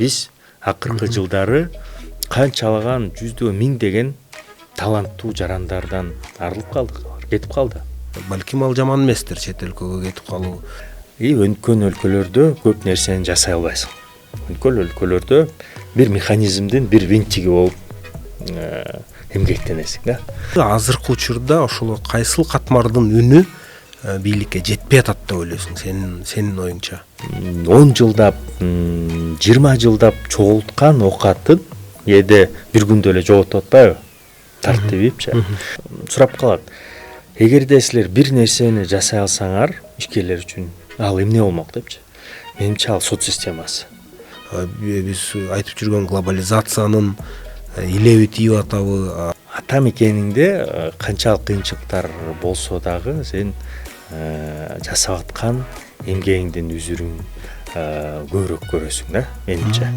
биз акыркы жылдары канчалаган жүздөгөн миңдеген таланттуу жарандардан арылып калдык, кетип калды. Балким ал жаман эместир чет өлкөгө кетип калуу. Өнкөн өлкөлөрдө көп нерсени жасай албайсың. Өнкөн өлкөлөрдө бир механизмдин бир винтиги болуп эмгектенесиң да. Азыркы учурда ошол кайсыл катмардын үнү бийликке жетпей атат деп ойлойсуң сенин оюңча? 10 жылдап, 20 жылдап чогулткан оокатын эде бир күндө эле жоготуп атпайбы? Тартибипчи. Сурап калат. Эгерде силер бир нерсени жасай алсаңар, ишкерлер үчүн ал эмне болмок депчи. Менимче ал сот системасы. Биз айтып жүргөн глобализациянын илеби тийип атабы? Ата мекениңде канчалык кыйынчылыктар болсо дагы сен жасап аткан эмгегиңдин үзүрүн көбүрөөк көрөсүң да, менимче.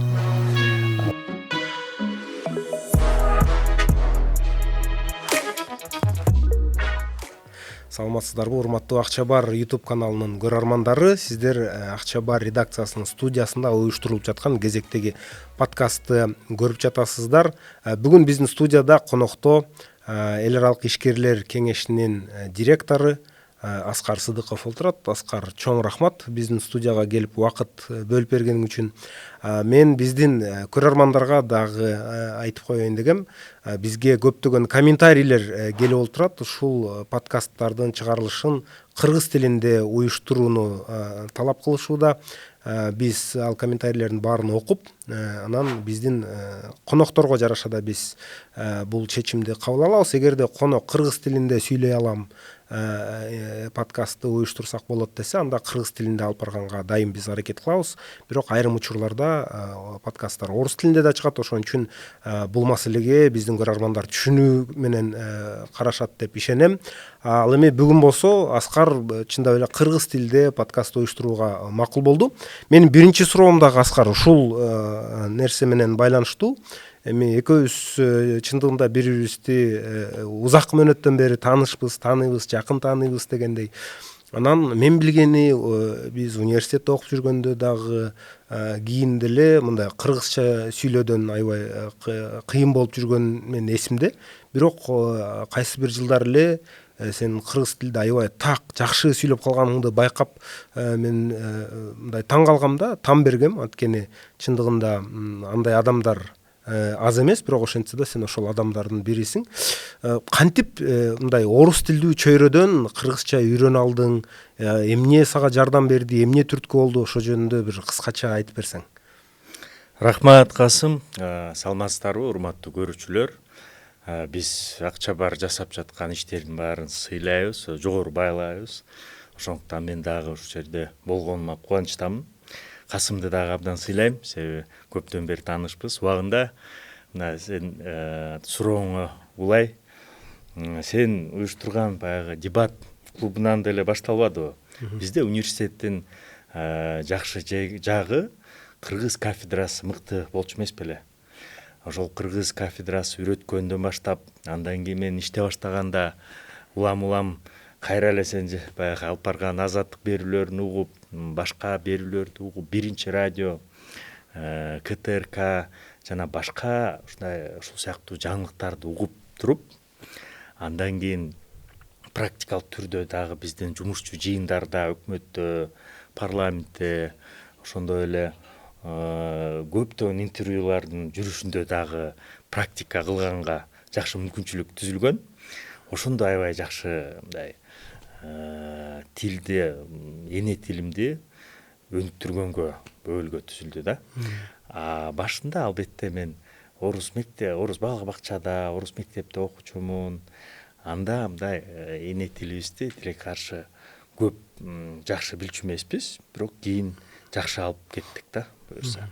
Саламатсыздарбы, урматтуу Акча бар YouTube каналынын көрөрмандары. Сиздер Акча бар редакциясынын студиясында уюштурулуп жаткан кезектеги подкастты көрүп жатасыздар. Бүгүн биздин студияда конокто Эл аралык ишкерлер кеңешинин директору Аскар Сыдыков отурат. Аскар, чоң рахмат биздин студияга келип убакыт бөлүп бергениң үчүн. Мен биздин көрөрмандарга дагы айтып коеюн дегем. Бизге көптөгөн комментарийлер келип отурат. Ушул подкасттардын чыгарылышын кыргыз тилинде уюштурууну талап кылышууда. Биз ал комментарийлердин баарын окуп, анан биздин конокторго жараша да биз бул чечимди кабыл алабыз. Эгерде конок кыргыз тилинде сүйлөй алам, подкастты уюштурсак болот десе, анда кыргыз тилинде алып барганга дайым биз аракет кылабыз. Бирок айрым учурларда подкасттар орус тилинде да чыгат. Ошон үчүн бул маселеге биздин көрөрмандар түшүнүү менен карашат деп ишенем. Ал эми бүгүн болсо Аскар чындап эле кыргыз тилде подкаст уюштурууга макул болду. Менин биринчи суроом дагы Аскар ушул нерсе менен байланыштуу. Эми экөөбүз чындыгында бири-бирибизди узак мөөнөттөн бери тааныйбыз, жакын тааныйбыз дегендей. Анан мен билгени биз университетте окуп жүргөндө дагы кийин деле мындай кыргызча сүйлөөдөн аябай кыйын болуп жүргөн мен эсимде. Бирок кайсы бир жылдар эле сен кыргыз тилде аябай жакшы сүйлөп калганыңды байкап, мен мындай таң калгам да, там бергем. Анткени чындыгында андай адамдар аз эмес, бирок ошентсе да сен ошол адамдардын бирисиң. Кантип мындай орус тилдүү чөйрөдөн кыргызча үйрөнө алдың? Эмне сага жардам берди? Эмне түрткү болду? Ошо жөнүндө бир кыскача айтып берсең. Рахмат, Касым. Саламатсыздарбы, урматтуу көрүүчүлөр. Биз Акча бар жасап жаткан иштердин баарын сыйлайбыз, жогору баалайбыз. Ошондуктан мен дагы ушул жерде болгонума кубанычтамын. Касымды дагы абдан сыйлайм, себеби көптөн бери таанышпыз. Убагында мына сен сурооңо улай, сен уюштурган баягы дебат клубунан деле башталбадыбы? Бизде университеттин жакшы жагы кыргыз кафедрасы мыкты болчу эмес беле? Ошол кыргыз кафедрасы үйрөткөндөн баштап, андан кийин мен иштей баштаганда улам кайра эле сен баягы алып барган азаттык берүүлөрүн угуп, башка берүүлөрдү угуп, биринчи радио, КТРК жана башка ушул сыяктуу жаңылыктарды угуп туруп, андан кийин практикалык түрдө дагы биздин жумушчу жыйындарда, өкмөттө, парламентте, ошондой эле көптөгөн интервьюлардын жүрүшүндө дагы практика кылганга жакшы мүмкүнчүлүк түзүлгөн. Ошондо аябай жакшы мындай тилди, эне тилимди өнүктүргөнгө өбөлгө түзүлдү да. Башында албетте мен орус балага бакчада, орус мектепте окучумун. Анда мындай эне тилибизди тилекке каршы көп жакшы билчү эмеспиз, бирок кийин жакшы алып кеттик да, буюрса.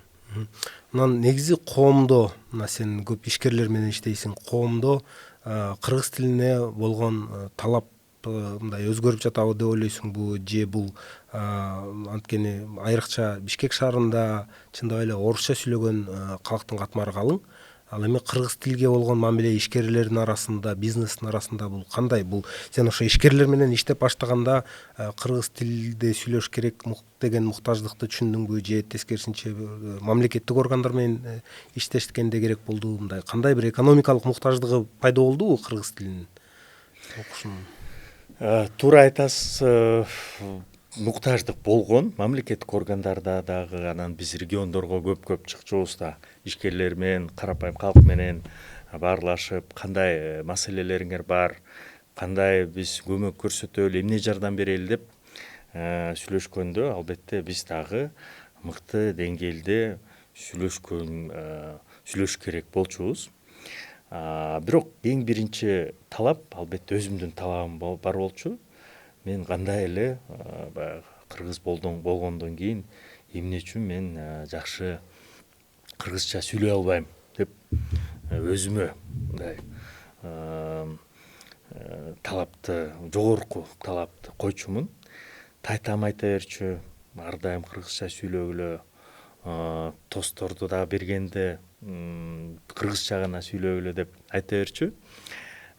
Анан негизи коомдо, мына сен көп ишкерлер менен иштейсиң, коомдо кыргыз тилине болгон талап мындай өзгөрүп жатабы деп ойлойсуңбу? Же бул анткени айрыкча Бишкек шаарында чындап эле орусча сүйлөгөн калктын катмары калың. Ал эми кыргыз тилге болгон мамиле ишкерлердин арасында, бизнестин арасында бул кандай? Бул сен ошо ишкерлер менен иштеп баштаганда кыргыз тилде сүйлөш керек деген муктаждыкты түшүндүңбү же тескерисинче мамлекеттик органдар менен иштешкенде керек болду? Мындай кандай бир экономикалык муктаждыгы пайда болдубу кыргыз тилинин окушунун? Туура айтасыз, муктаждык болгон мамлекеттик органдарда дагы, анан биз региондорго көп чыкчубуз да, ишкерлер менен, карапайым калк менен баарлашып, кандай маселелериңер бар, кандай биз көмөк көрсөтөлү, эмне жардам берели деп сүйлөшкөндө, албетте биз дагы мыкты деңгээлде сүйлөш керек болчубуз. Бирок эң биринчи талап албетте өзүмдүн талабым бар болчу. Мен кандай эле кыргыз болгондон кийин эмне үчүн мен жакшы кыргызча сүйлөй албайм деп өзүмө мындай жогорку талапты койчумун. Тайтам айта берчү, ар дайым кыргызча сүйлөгүлө, тосторду дагы бергенде кыргызча гана сүйлөгүлө деп айта берчү.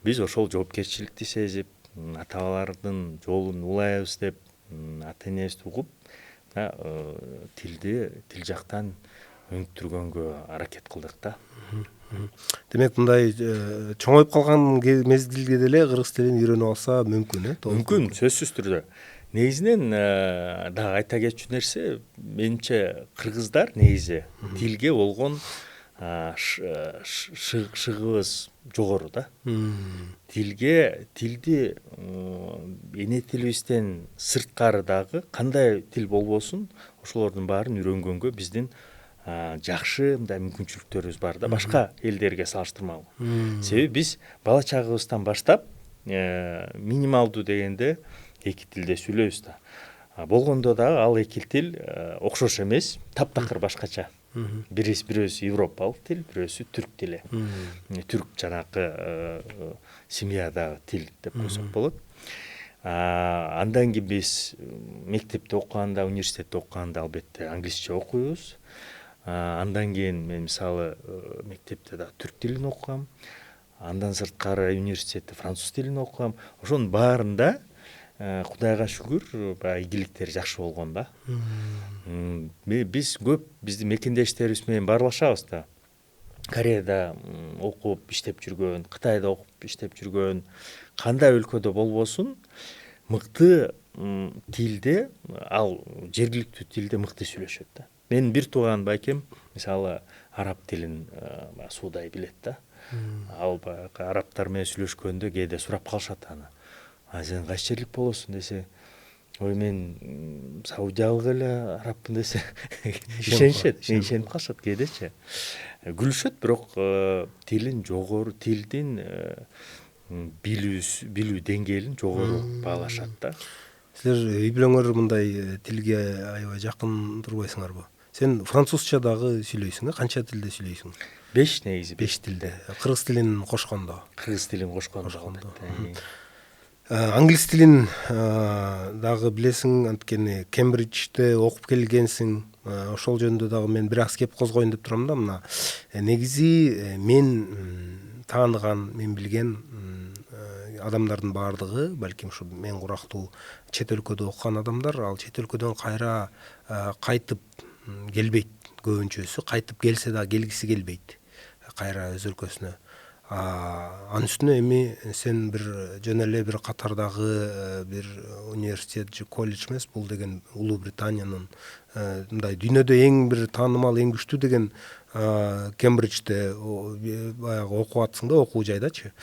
Биз ошол жоопкерчиликти сезип, ата-бабалардын жолун улайбыз деп, ата-энебизди угуп, тил жактан өнүктүргөнгө аракет кылдык да. Демек мындай чоңоюп калган мезгилде деле кыргыз тилин үйрөнүп алса мүмкүн, Мүмкүн, сөзсүз түрдө. Негизинен дагы айта кетчү нерсе, менимче кыргыздар негизи тилге болгон шыгыбыз жогору да. Тилди эне тилибизден сырткары дагы кандай тил болбосун, ошолордун баарын үйрөнгөнгө биздин жакшы мындай мүмкүнчүлүктөрүбүз бар да, башка элдерге салыштырмалуу. Себеби биз бала чагыбыздан баштап минималдуу дегенде эки тилде сүйлөйбүз да. Болгондо дагы ал эки тил окшош эмес, таптакыр башкача. Бирөөсү европалык тил, бирөөсү түрк тили. Түрк жанакы семьядагы тил деп койсок болот. Андан кийин биз мектепте окуганда, университетте окуганда албетте англисче окуйбуз. Андан кийин мен мисалы мектепте да түрк тилин окугам. Андан сырткары университетте француз тилин окугам. Ошонун баарында Кудайга шүгүр, ийгиликтери жакшы болгон да. Биз көп биздин мекендештерибиз менен баарлашабыз да. Кореяда окуп иштеп жүргөн, Кытайда окуп иштеп жүргөн, кандай өлкөдө болбосун, мыкты тилде, ал жергиликтүү тилде мыкты сүйлөшөт да. Менин бир тууган байкем мисалы араб тилин суудай билет да. Ал арабтар менен сүйлөшкөндө кээде сурап калышат аны. Сен кайсы жерлик болосуң десе, ой мен саудиялык эле арабмын десе, ишенип калышат кээдечи. Күлүшөт, бирок тилин жогору, тилдин билүү деңгээлин жогору баалашат да. Силер үй бүлөңөр мындай тилге аябай жакын турбайсыңарбы? Сен французча дагы сүйлөйсүң, канча тилде сүйлөйсүң? 5 негизи. 5 тилде. Кыргыз тилин кошкондо. Англис тилин дагы билесиң, анткени Кембриджде окуп келгенсиң. Ошол жөнүндө дагы мен бир аз кеп козгоюн деп турам да. Мына негизи мен тааныган, мен билген адамдардын баардыгы, балким ушу мен курактуу чет өлкөдө окуган адамдар, ал чет өлкөдөн кайра кайтып келбейт. Көбүнчөсү кайтып келсе да келгиси келбейт кайра өз өлкөсүнө. Анын үстүнө эми сен бир жөн эле бир катардагы бир университет же колледж эмес, бул деген Улуу Британиянын мындай дүйнөдө эң бир таанымал, эң күчтүү деген Кембриджде баягы окуп атсың да, окуу жайдачы.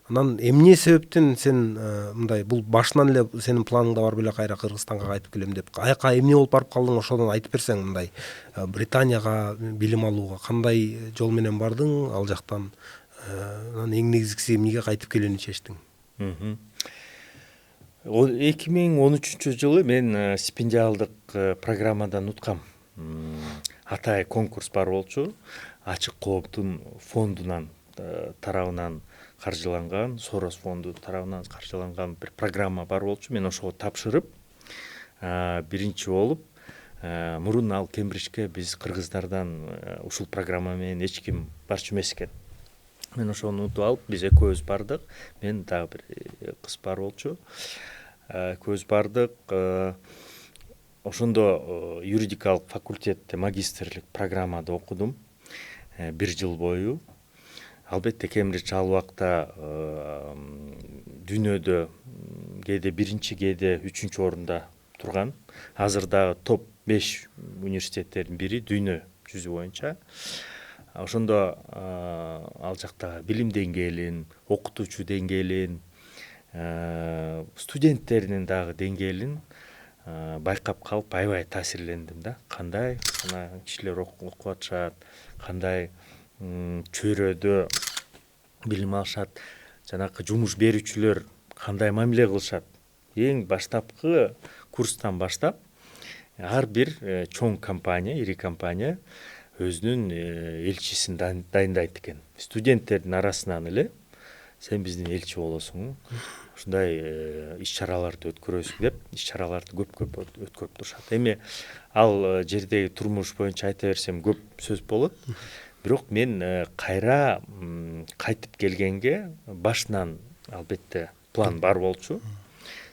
Анан эмне себептен сен мындай, бул башынан эле сенин планыңда бар беле кайра Кыргызстанга кайтып келем деп? Аяка эмне болуп барып калдың, ошондон айтып берсең, мындай Британияга билим алууга кандай жол менен бардың ал жактан? Анан эң негизгиси эмнеге кайтып келүүнү чечтиң? 2013 жылы мен стипендиалдык программадан уткам. Атай конкурс бар болчу. Ачык кооптун фондунан тарабынан каржыланган, Сорос фонду тарабынан каржыланган бир программа бар болчу. Мен ошого тапшырып, биринчи болуп мурун ал Кембриджге биз кыргыздардан ушул программа менен эч ким барчу эмес экен. Мен ошону унутуп алып, биз экөөбүз бардык. Мен дагы бир кыз бар болчу. Экөөбүз бардык. Ошондо юридикалык факультетте магистрлик программада окудум 1 жыл бою. Албетте Кембридж ал убакта дүйнөдө кээде 1-чи, кээде 3-чү орунда турган. Азыр дагы топ 5 университеттердин бири дүйнө жүзү боюнча. Ошондо ал жакта билим деңгээлин, окутуучу деңгээлин, студенттердин дагы деңгээлин байкап калып аябай таасирлендим да. Кандай кишилер окуп атышат, кандай чөйрөдө билим алышат, жанакы жумуш берүүчүлөр кандай мамиле кылышат. Эң баштапкы курстан баштап ар бир чоң компания, ири компания өзүнүн элчисин дайындайт экен. Студенттердин арасынан эле сен биздин элчи болосуң, ушундай иш-чараларды өткөрөсүң деп, иш-чараларды көп өткөрүп турушат. Эми ал жердеги турмуш боюнча айта берсем көп сөз болот. Бирок мен кайра кайтып келгенге башынан албетте план бар болчу.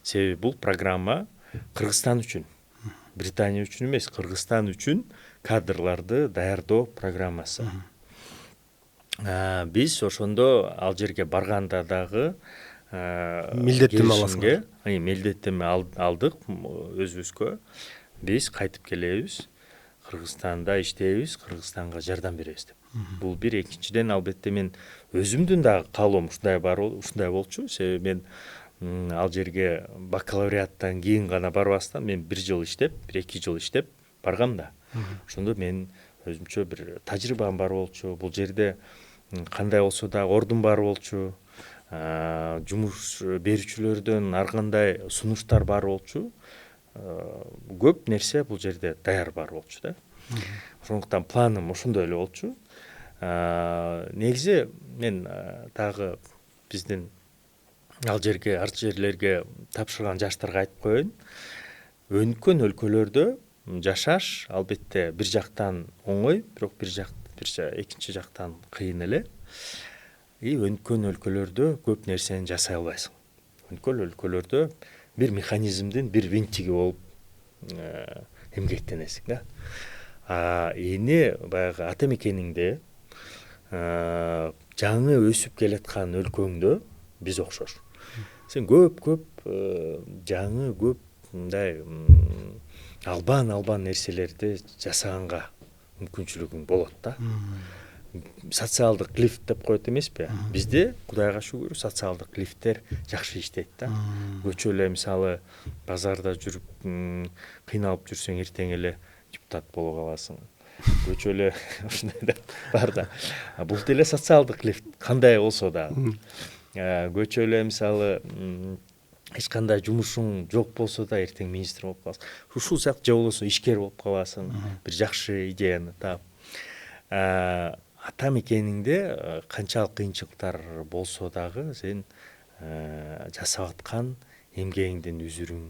Себеби бул программа Кыргызстан үчүн, Британия үчүн эмес, Кыргызстан үчүн кадрларды даярдоо программасы. Биз ошондо ал жерге барганда дагы милдеттеме аласыңар. Милдеттеме алдык өзүбүзгө. Биз кайтып келебиз, Кыргызстанда иштейбиз, Кыргызстанга жардам беребиз деп. Бул бир. Экинчиден албетте мен өзүмдүн дагы каалоом ушундай болчу. Себеби мен ал жерге бакалавриаттан кийин гана барбастан мен 1 жыл иштеп, 1-2 жыл иштеп баргам да. Ошондо мен өзүмчө бир тажрыйбам бар болчу. Бул жерде кандай болсо да ордун бар болчу. Жумуш берүүчүлөрдөн ар кандай сунуштар бар болчу. Көп нерсе бул жерде даяр бар болчу да. Ошондуктан планым ошондой эле болчу. Негизи мен дагы биздин ал жерлерге тапшырган жаштарга айтып коеюн. Өнүккөн өлкөлөрдө жашаш албетте бир жактан оңой, бирок экинчи жактан кыйын эле. Өнүккөн өлкөлөрдө көп нерсени жасай албайсың. Өнүккөн өлкөлөрдө бир механизмдин бир винтиги болуп эмгектенесиң да. Эми баягы ата мекениңде жаңы өсүп келаткан өлкөңдө биз окшош. Сен көп жаңы көп мындай албан нерселерди жасаганга мүмкүнчүлүгүң болот да. Социалдык лифт деп коет эмеспи? Бизде Кудайга шүгүр социалдык лифттер жакшы иштейт да. Көчө эле мисалы базарда жүрүп кыйналып жүрсөң эртең эле депутат боло каласың. Көчө эле ушундай бар да. Бул деле социалдык лифт кандай болсо да. Көчө эле мисалы эч кандай жумушуң жок болсо да эртең министр болуп каласың. Ушул сыяктуу же болбосо ишкер болуп каласың. Бир жакшы идеяны таап. Ата мекениңде канчалык кыйынчылыктар болсо дагы сен жасап аткан эмгегиңдин үзүрүң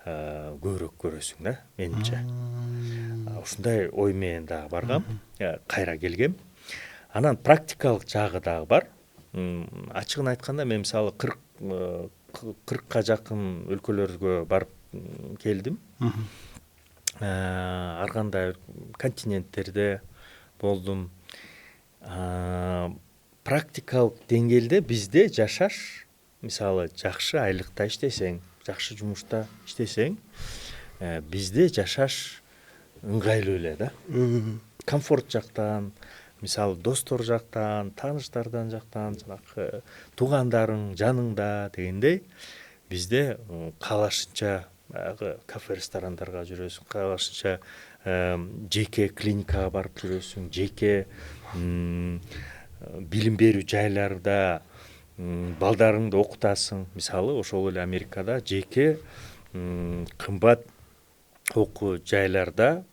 көбүрөөк көрөсүң да, менимче. Ушундай ой менен дагы баргам, кайра келгем. Анан практикалык жагы дагы бар. Ачыгын айтканда мен мисалы 40ка жакын өлкөлөргө барып келдим. Ар кандай континенттерде болдум. Практикалык деңгээлде бизде жашаш, мисалы жакшы айлыкта иштесең, жакшы жумушта иштесең, бизде жашаш ыңгайлуу эле да. Комфорт жактан, мисалы достор жактан, тааныштардан жактан, жанакы туугандарың жаныңда дегендей, бизде каалашынча баягы кафе ресторандарга жүрөсүң, каалашынча жеке клиникага барып жүрөсүң, жеке билим берүү жайларда балдарыңды окутасың. Мисалы ошол эле Америкада жеке кымбат окуу жайларда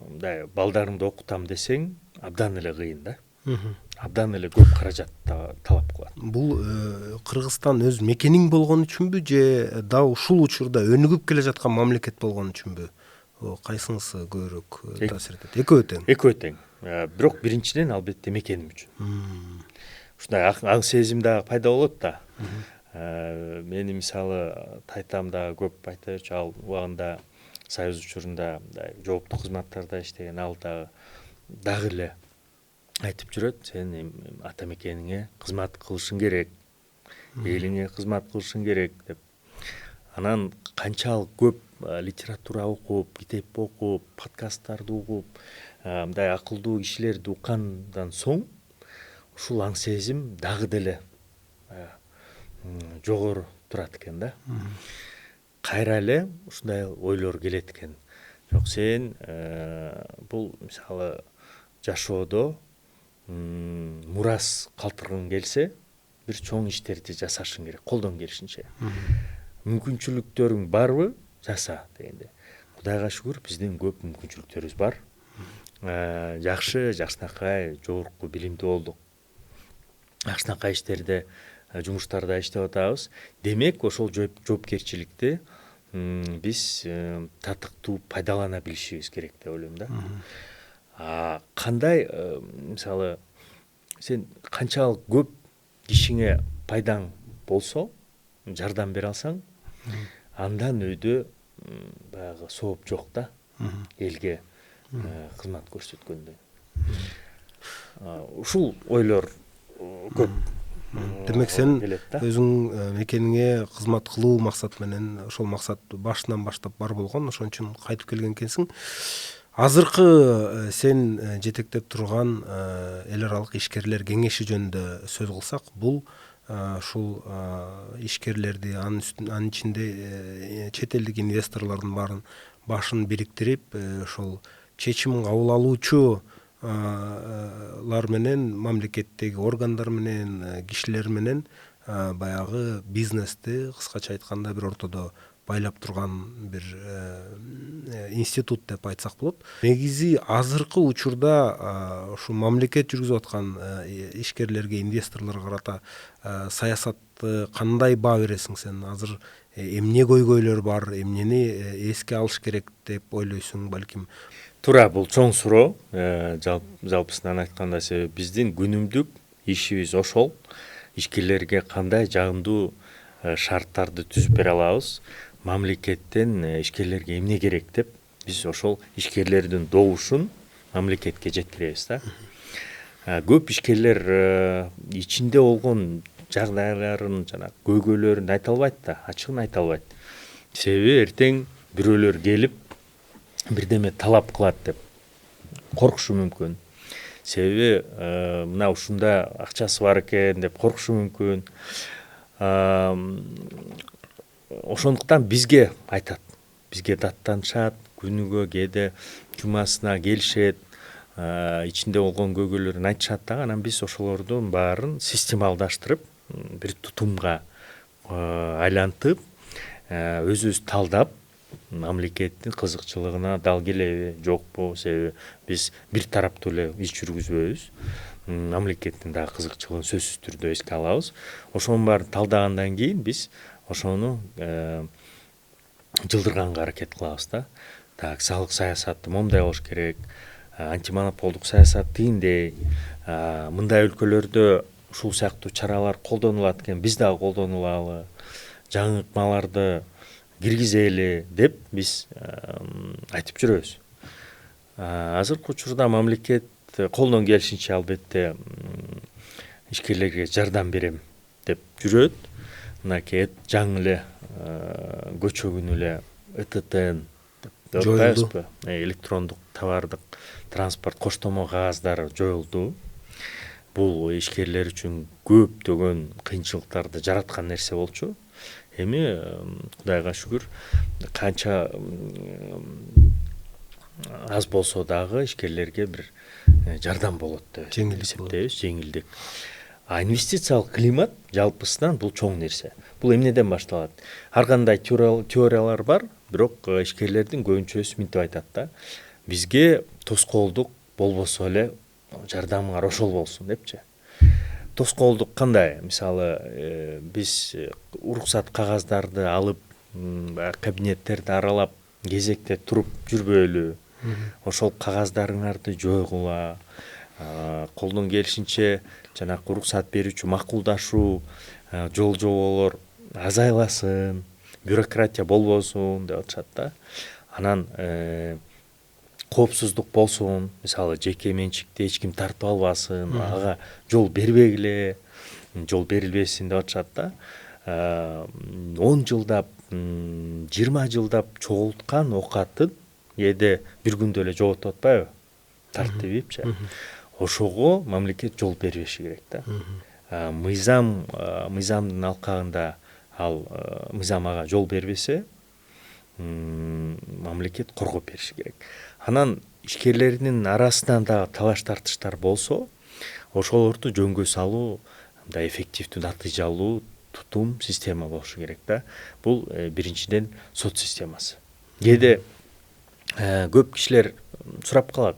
мындай балдарыңды окутам десең абдан эле кыйын да. Абдан эле көп каражат талап кылат. Бул Кыргызстан өз мекениң болгон үчүнбү же да ушул учурда өнүгүп келе жаткан мамлекет болгон үчүнбү? кайсыңысы көбүрөөк таасир этет? Экөө тең. Экөө тең. Бирок биринчиден албетте мекеним үчүн. Ушундай аң сезим дагы пайда болот да. Мени мисалы тайтам дагы көп айта берчү, ал убагында Союз учурунда жооптуу кызматтарда иштеген, ал дагы эле айтып жүрөт, сен ата мекениңе кызмат кылышың керек, элиңе кызмат кылышың керек деп. Анан канчалык көп литература окуп, китеп окуп, подкасттарды угуп, мындай акылдуу кишилерди уккандан соң ушул аң сезим дагы деле жогору турат экен да. Кайра эле ушундай ойлор келет экен. Жок, сен бул мисалы жашоодо мурас калтыргың келсе, бир чоң иштерди жасашың керек, колдон келишинче. Мүмкүнчүлүктөрүң барбы? Жаса дегенде. Кудайга шүгүр, биздин көп мүмкүнчүлүктөрүбүз бар. Жакшынакай жогорку билимдүү болдук. Жакшынакай иштерде, жумуштарда иштеп атабыз. Демек, ошол жоопкерчиликти биз татыктуу пайдалана билишибиз керек деп ойлойм да. Кандай, мисалы, сен канчалык көп кишиңе пайдаң болсо, жардам бере алсаң, андан өйдө баягы сооп жок да, элге кызмат көрсөткөндө. Ушул ойлор көп. Демек сен өзүң мекениңе кызмат кылуу максат менен, ошол максат башынан баштап бар болгон, ошон үчүн кайтып келген экенсиң. Азыркы сен жетектеп турган эл аралык ишкерлер кеңеши жөнүндө сөз кылсак, бул ушул ишкерлерди, анын ичинде чет элдик инвесторлордун башын бириктирип, ошол чечим кабыл алуучу менен, мамлекеттеги органдар менен, кишилер менен баягы бизнести кыскача айтканда бир ортодо байлап турган бир институт деп айтсак болот. Негизи азыркы учурда ушу мамлекет жүргүзүп аткан ишкерлерге, инвесторлорго карата саясатты кандай баа бересиң сен? Азыр эмне көйгөйлөр бар, эмнени эске алыш керек деп ойлойсуң балким? Туура, бул чоң суроо. Жалпысынан айтканда, себеби биздин күнүмдүк ишибиз ошол. Ишкерлерге кандай жагымдуу шарттарды түзүп бере алабыз, мамлекеттен ишкерлерге эмне керек деп биз ошол ишкерлердин добушун мамлекетке жеткиребиз да. Көп ишкерлер ичинде болгон жагдайларын, жана көйгөйлөрүн айта албайт да, ачыгын айта албайт. Себеби эртең бирөөлөр келип бирдеме талап кылат деп коркушу мүмкүн. Себеби мына ушунда акчасы бар экен деп коркушу мүмкүн. Ошондуктан бизге айтат, бизге даттанышат, күнүгө кээде жумасына келишет, ичинде болгон көйгөйлөрүн айтышат да, анан биз ошолордун баарын системалдаштырып, бир тутумга айлантып, өзүбүз талдап, мамлекеттин кызыкчылыгына дал келеби, жокпу, себеби биз бир тараптуу эле иш жүргүзбөйбүз. Мамлекеттин дагы кызыкчылыгын сөзсүз түрдө эске алабыз. Ошонун баарын талдагандан кийин биз ошону жылдырганга аракет кылабыз да. Так, салык саясаты момундай болуш керек, антимонополдук саясат тигиндей, мындай өлкөлөрдө ушул сыяктуу чаралар колдонулат экен, биз дагы колдонулалы, жаңы ыкмаларды киргизели деп биз айтып жүрөбүз. Азыркы учурда мамлекет колдон келишинче албетте ишкерлерге жардам берем деп жүрөт. Мынакей жаңы эле көчөгүн эле ЭТТ жоюлду. Электрондук товардык транспорт коштомо кагаздары жоюлду. Бул ишкерлер үчүн көптөгөн кыйынчылыктарды жараткан нерсе болчу. Эми Кудайга шүгүр, канча аз болсо дагы ишкерлерге бир жардам болот деп эсептейбиз, жеңилдик. Инвестициялык климат жалпысынан бул чоң нерсе. Бул эмнеден башталат? Ар кандай теориялар бар, бирок ишкерлердин көбүнчөсү мынтип айтат да. Бизге тоскоолдук болбосо эле жардамыңар ошол болсун депчи. Тоскоолдук кандай? Мисалы, биз уруксат кагаздарды алып, кабинеттерди аралап, кезекте туруп жүрбөйлү, ошол кагаздарыңарды жойгула, колдон келишинче жанагы уруксат берүүчү макулдашуу, жол жоболор азайласын, бюрократия болбосун деп атышат да. Анан коопсуздук болсун, мисалы жеке менчикти эч ким тартып албасын, ага жол бербегиле, жол берилбесин деп атышат да. 10 жылдап, 20 жылдап чогулткан оокатын кээде бир күндө эле жоготуп атпайбы? Тартибипчи. Ошого мамлекет жол бербеши керек да. Мыйзамдын алкагында ал мыйзам ага жол бербесе, мамлекет коргоп бериши керек. Анан ишкерлердин арасынан дагы талаш тартыштар болсо, ошолорду жөнгө салуу, мындай эффективдүү, натыйжалуу тутум система болушу керек да. Бул биринчиден сот системасы. Кээде көп кишилер сурап калат.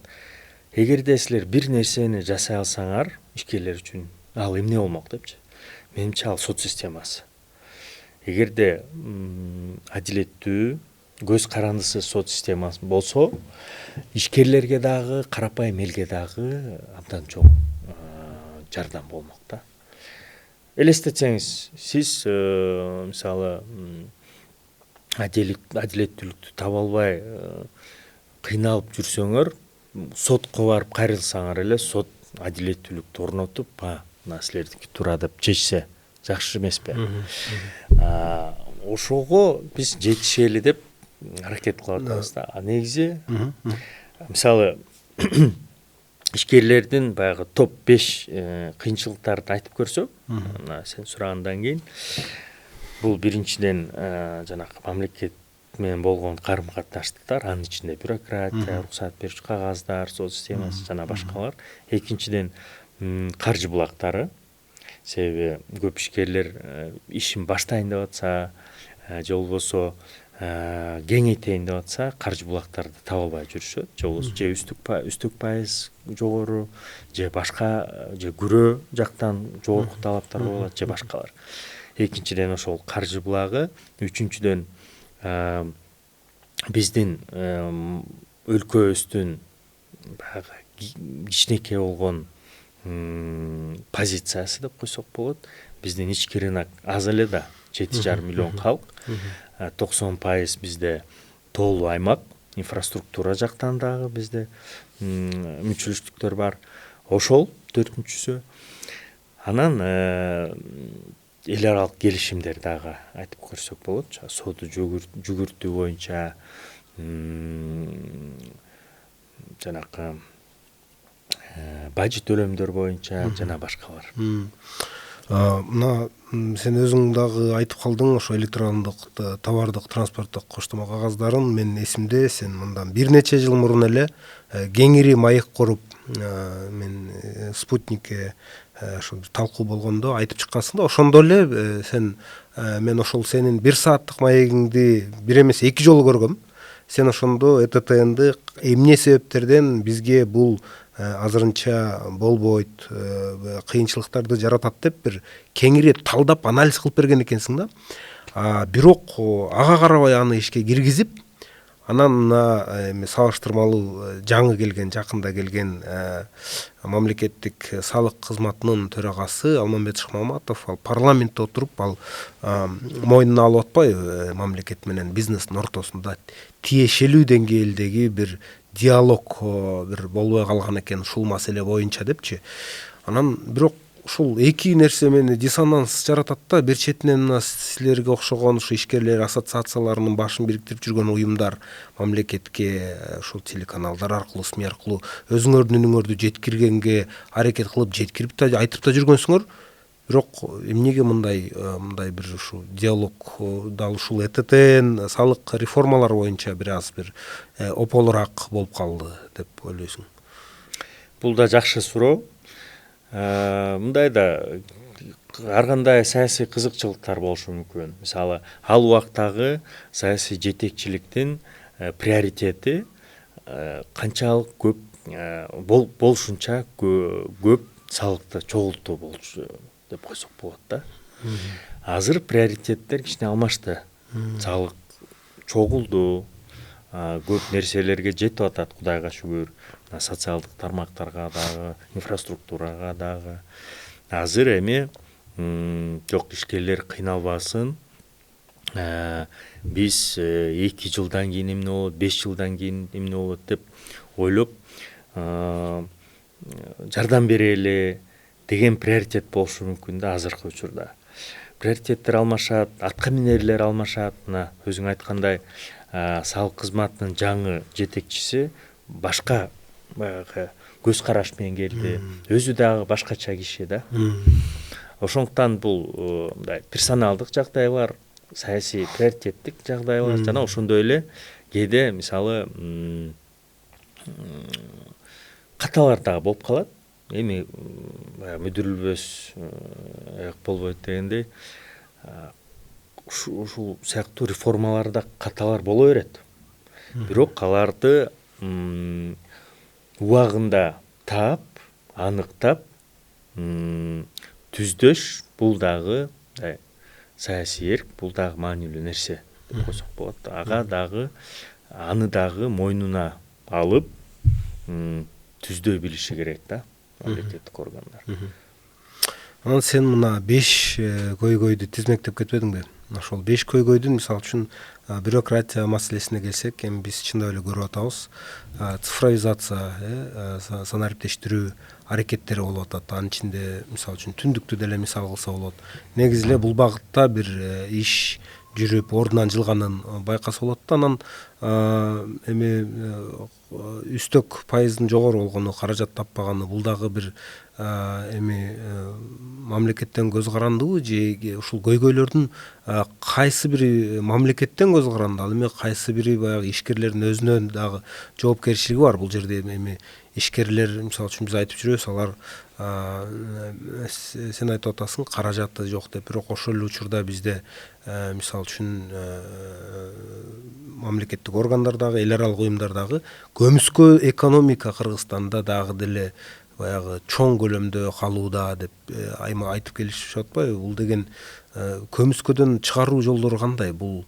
Эгерде силер бир нерсени жасай алсаңар, ишкерлер үчүн ал эмне болмок депчи. Менимче ал сот системасы. Эгерде адилеттүү, көз карандысыз сот системасы болсо, ишкерлерге дагы, карапайым элге дагы абдан чоң жардам болмок да. Элестетсеңиз, сиз мисалы адилеттүүлүктү таба албай кыйналып жүрсөңөр, сотко барып кайрылсаңар эле, сот адилеттүүлүктү орнотуп, мына силердики туура деп чечсе жакшы эмеспи? Ошого биз жетишели деп аракет кылып атабыз да. Негизи мисалы ишкерлердин баягы топ 5 кыйынчылыктарды айтып көрсөк, мына сен сурагандан кийин, бул биринчиден жанагы мамлекет менен болгон карым-катнаштыктар, анын ичинде бюрократия, уруксат берүүчү кагаздар, сот системасы жана башкалар. Экинчиден каржы булактары. Себеби көп ишкерлер ишин баштайын деп атса, же болбосо кеңейтейин деп атса, каржы булактарды таба албай жүрүшөт. Же болбосо же үстүк пайыз жогору, же башка, же күрөө жактан жогорку талаптар болот, же башкалар. Экинчиден ошол каржы булагы, үчүнчүдөн биздин өлкөбүздүн баягы кичинекей болгон позициясы деп койсок болот. Биздин ички рынок аз эле да, 7,5 миллион калк, 90% бизде тоолуу аймак, инфраструктура жактан дагы бизде мүчүлүштүктөр бар. Ошол төртүнчүсү. Анан эл аралык келишимдер дагы айтып көрсөк болот. Соода жүгүртүү боюнча, жанакы бажы төлөмдөр боюнча жана башкалар. Мына сен өзүң дагы айтып калдың, ошо электрондук товардык транспорттук коштомо кагаздарын менин эсимде, сен мындан бир нече жыл мурун эле кеңири маек куруп, мен спутникке ошо талкуу болгондо айтып чыккансың да. Ошондо эле мен ошол сенин 1 сааттык маегиңди бир эмес 2 жолу көргөм. Сен ошондо ЭТТНды эмне себептерден бизге бул азырынча болбойт, кыйынчылыктарды жаратат деп бир кеңири талдап анализ кылып берген экенсиң да. Бирок ага карабай аны ишке киргизип, анан мына салыштырмалуу жакында келген мамлекеттик салык кызматынын төрагасы Алмамбет Шыкмаматов ал парламентте отуруп, ал мойнуна алып атпайбы, мамлекет менен бизнестин ортосунда тиешелүү деңгээлдеги бир диалог бир болбой калган экен ушул маселе боюнча депчи. Анан бирок ушул эки нерсе мени диссонанс жаратат да. Бир четинен мына силерге окшогон ушу ишкерлер ассоциацияларынын башын бириктирип жүргөн уюмдар мамлекетке ушул телеканалдар аркылуу, СМИ аркылуу өзүңөрдүн үнүңөрдү жеткиргенге аракет кылып, жеткирип да айтып да жүргөнсүңөр. Бирок эмнеге мындай бир ушу диалог дал ушул ЭТТН салык реформалар боюнча бир аз бир ополураак болуп калды деп ойлойсуң? Бул да жакшы суроо. Мындай да ар кандай саясий кызыкчылыктар болушу мүмкүн. Мисалы, ал убактагы саясий жетекчиликтин приоритети канчалык көп болушунча көп салыкты чогултуу болчу деп койсок болот да. Азыр приоритеттер кичине алмашты. Салык чогулду, көп нерселерге жетип атат, Кудайга шүгүр. Социалдык тармактарга дагы, инфраструктурага дагы. Азыр эми жок, ишкерлер кыйналбасын. Биз 2 жылдан кийин эмне болот, 5 жылдан кийин эмне болот деп ойлоп жардам берели деген приоритет болушу мүмкүн да азыркы учурда. Приоритеттер алмашат, атка минерлер алмашат. Мына өзүң айткандай, салык кызматынын жаңы жетекчиси башка баягы көз караш менен келди. Өзү дагы башкача киши да. Ошондуктан бул мындай персоналдык жагдайлар, саясий приоритеттик жагдайлар жана ошондой эле кээде мисалы каталар дагы болуп калат. Эми мүдүрүлбөс аяк болбойт дегендей, ушул сыяктуу реформаларда каталар боло берет. Бирок аларды убагында таап, аныктап, түздөш бул дагы саясий эрк, бул дагы маанилүү нерсе деп койсок болот. Аны дагы мойнуна алып түздөй билиши керек да мамлекеттик органдар. Анан сен мына 5 көйгөйдү тизмектеп кетпедиңби? Ошол 5 көйгөйдүн мисалы үчүн бюрократия маселесине келсек, эми биз чындап эле көрүп атабыз. Цифровизация, санариптештирүү аракеттери болуп атат. Анын ичинде мисалы үчүн түндүктү деле мисал кылса болот. Негизи эле бул багытта бир иш жүрүп ордунан жылганын байкаса болот да. Анан эми үстөк пайыздын жогору болгону, каражат таппаганы, бул дагы бир эми мамлекеттен көз карандыбы же ушул көйгөйлөрдүн кайсы бири мамлекеттен көз каранды, ал эми кайсы бири баягы ишкерлердин өзүнөн дагы жоопкерчилиги бар. Бул жерде эми ишкерлер мисалы үчүн биз айтып жүрөбүз, алар сен айтып атасың каражаты жок деп, бирок ошол эле учурда бизде мисалы үчүн мамлекеттик органдардагы, эл аралык уюмдардагы көмүскө экономика Кыргызстанда дагы деле баягы чоң көлөмдө калууда деп айтып келишип атпайбы? Бул деген көмүскөдөн чыгаруу жолдору кандай? Бул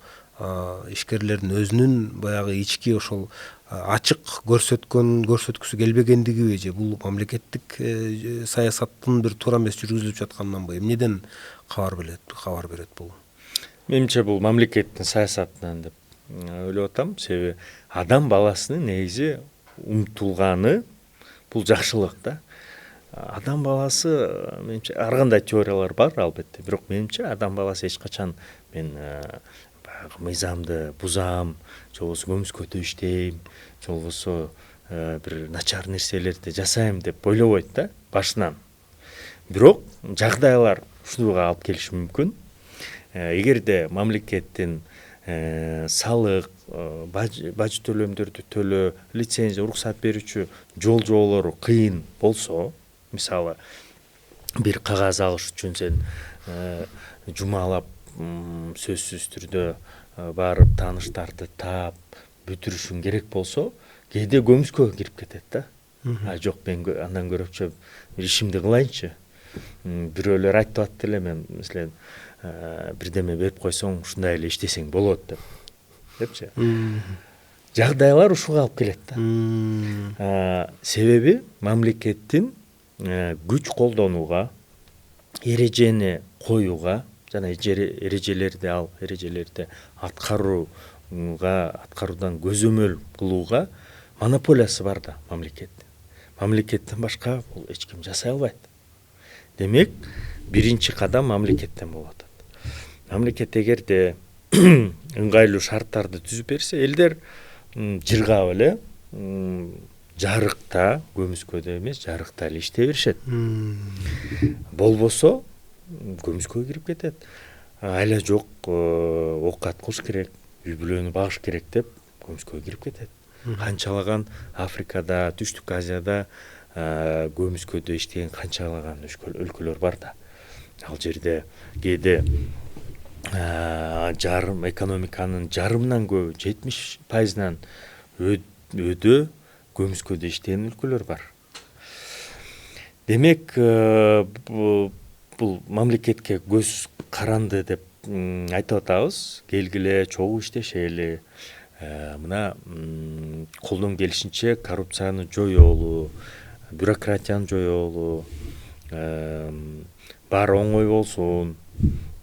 ишкерлердин өзүнүн баягы ички ошол ачык көрсөткүсү келбегендигиби же бул мамлекеттик саясаттын бир туура эмес жүргүзүлүп жатканынанбы? Эмнеден кабар берет бул? Менимче бул мамлекеттин саясатынан деп ойлоп атам. Себеби адам баласынын негизи умтулганы бул жакшылык да. Адам баласы, менимче, ар кандай теориялар бар албетте, бирок менимче адам баласы эч качан мен баягы мыйзамды бузам, же болбосо көмүскөдө иштейм, же болбосо бир начар нерселерди жасайм деп ойлобойт да башынан. Бирок жагдайлар ушуга алып келиши мүмкүн. Эгерде мамлекеттин салык, баж төлөмдөрдү төлөө, лицензия, уруксат берүүчү жолдору кыйын болсо, мисалы бир кагаз алыш үчүн сен жумалап сөзсүз түрдө барып тааныштарды таап бүтүрүшүң керек болсо, кээде көмүскөгө кирип кетет да. Жок, мен андан көрөчү ишимди кылайынчы. Бирөөлөр айтып атты эле, мен мисален бирдеме берип койсоң ушундай эле иштесең болот депчи. Жагдайлар ушуга алып келет да. Себеби мамлекеттин күч колдонууга, эрежени коюуга жана эрежелерди аткаруудан көзөмөл кылууга монополиясы бар да мамлекеттин. Мамлекеттен башка бул эч ким жасай албайт. Демек, биринчи кадам мамлекеттен болуп атат. Мамлекет эгерде ыңгайлуу шарттарды түзүп берсе, элдер жыргап эле жарыкта, көмүскөдө эмес, жарыкта эле иштей беришет. Болбосо көмүскөгө кирип кетет. Айла жок, оокат кылыш керек, үй бүлөнү багыш керек деп көмүскөгө кирип кетет. Канчалаган Африкада, Түштүк Азияда көмүскөдө иштеген канчалаган өлкөлөр бар да. Ал жерде кээде жарым экономиканын жарымынан көбү, 70%-нан өдө көмүскөдө иштеген өлкөлөр бар. Демек, бул мамлекетке көз каранды деп айтып атабыз. Келгиле, чогуу иштешели, мына колдон келишинче коррупцияны жоёолу, бюрократияны жоёолу, баары оңой болсун,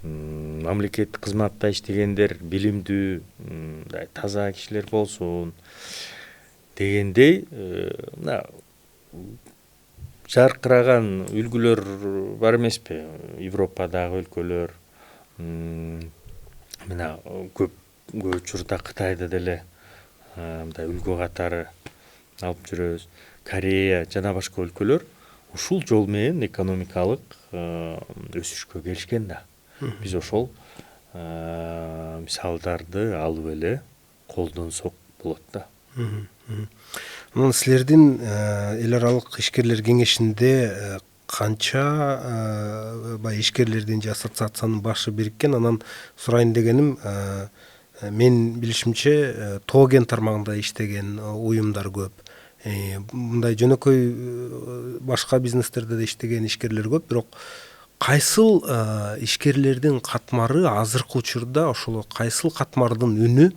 мамлекеттик кызматта иштегендер билимдүү, таза кишилер болсун дегендей мына жаркыраган үлгүлөр бар эмеспи? Европадагы өлкөлөр, мына көп учурда Кытайда деле мындай үлгү катары алып жүрөбүз. Корея жана башка өлкөлөр ушул жол менен экономикалык өсүшкө келишкен да. Биз ошол мисалдарды алып эле колдонсок болот да. Анан силердин эл аралык ишкерлер кеңешинде канча ишкерлердин же ассоциациянын башы бириккен? Анан сурайын дегеним, мен билишимче Тоген тармагында иштеген уюмдар көп. Мындай жөнөкөй башка бизнестерде да иштеген ишкерлер көп, бирок кайсыл ишкерлердин катмары азыркы учурда ошол кайсыл катмардын үнү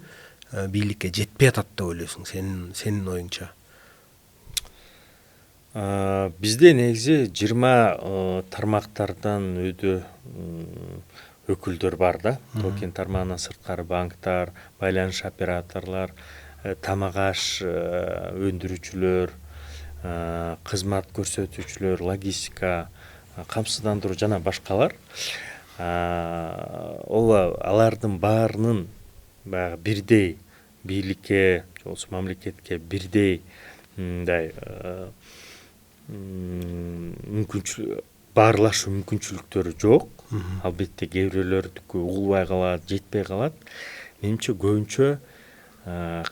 бийликке жетпей атат деп ойлойсуң, сенин оюңча? Бизде негизи 20 тармактардан өйдө өкүлдөр бар да. Токен тармагынан сырткары банктар, байланыш операторлор, тамак аш өндүрүүчүлөр, кызмат көрсөтүүчүлөр, логистика, камсыздандыруу жана башкалар. Алардын баарынын баягы бирдей бийликке, болсо мамлекетке бирдей мындай мүмкүнчүлүк баарлашуу мүмкүнчүлүктөрү жок. Албетте кээ бирөөлөрдүкү угулбай калат, жетпей калат. Менимче көбүнчө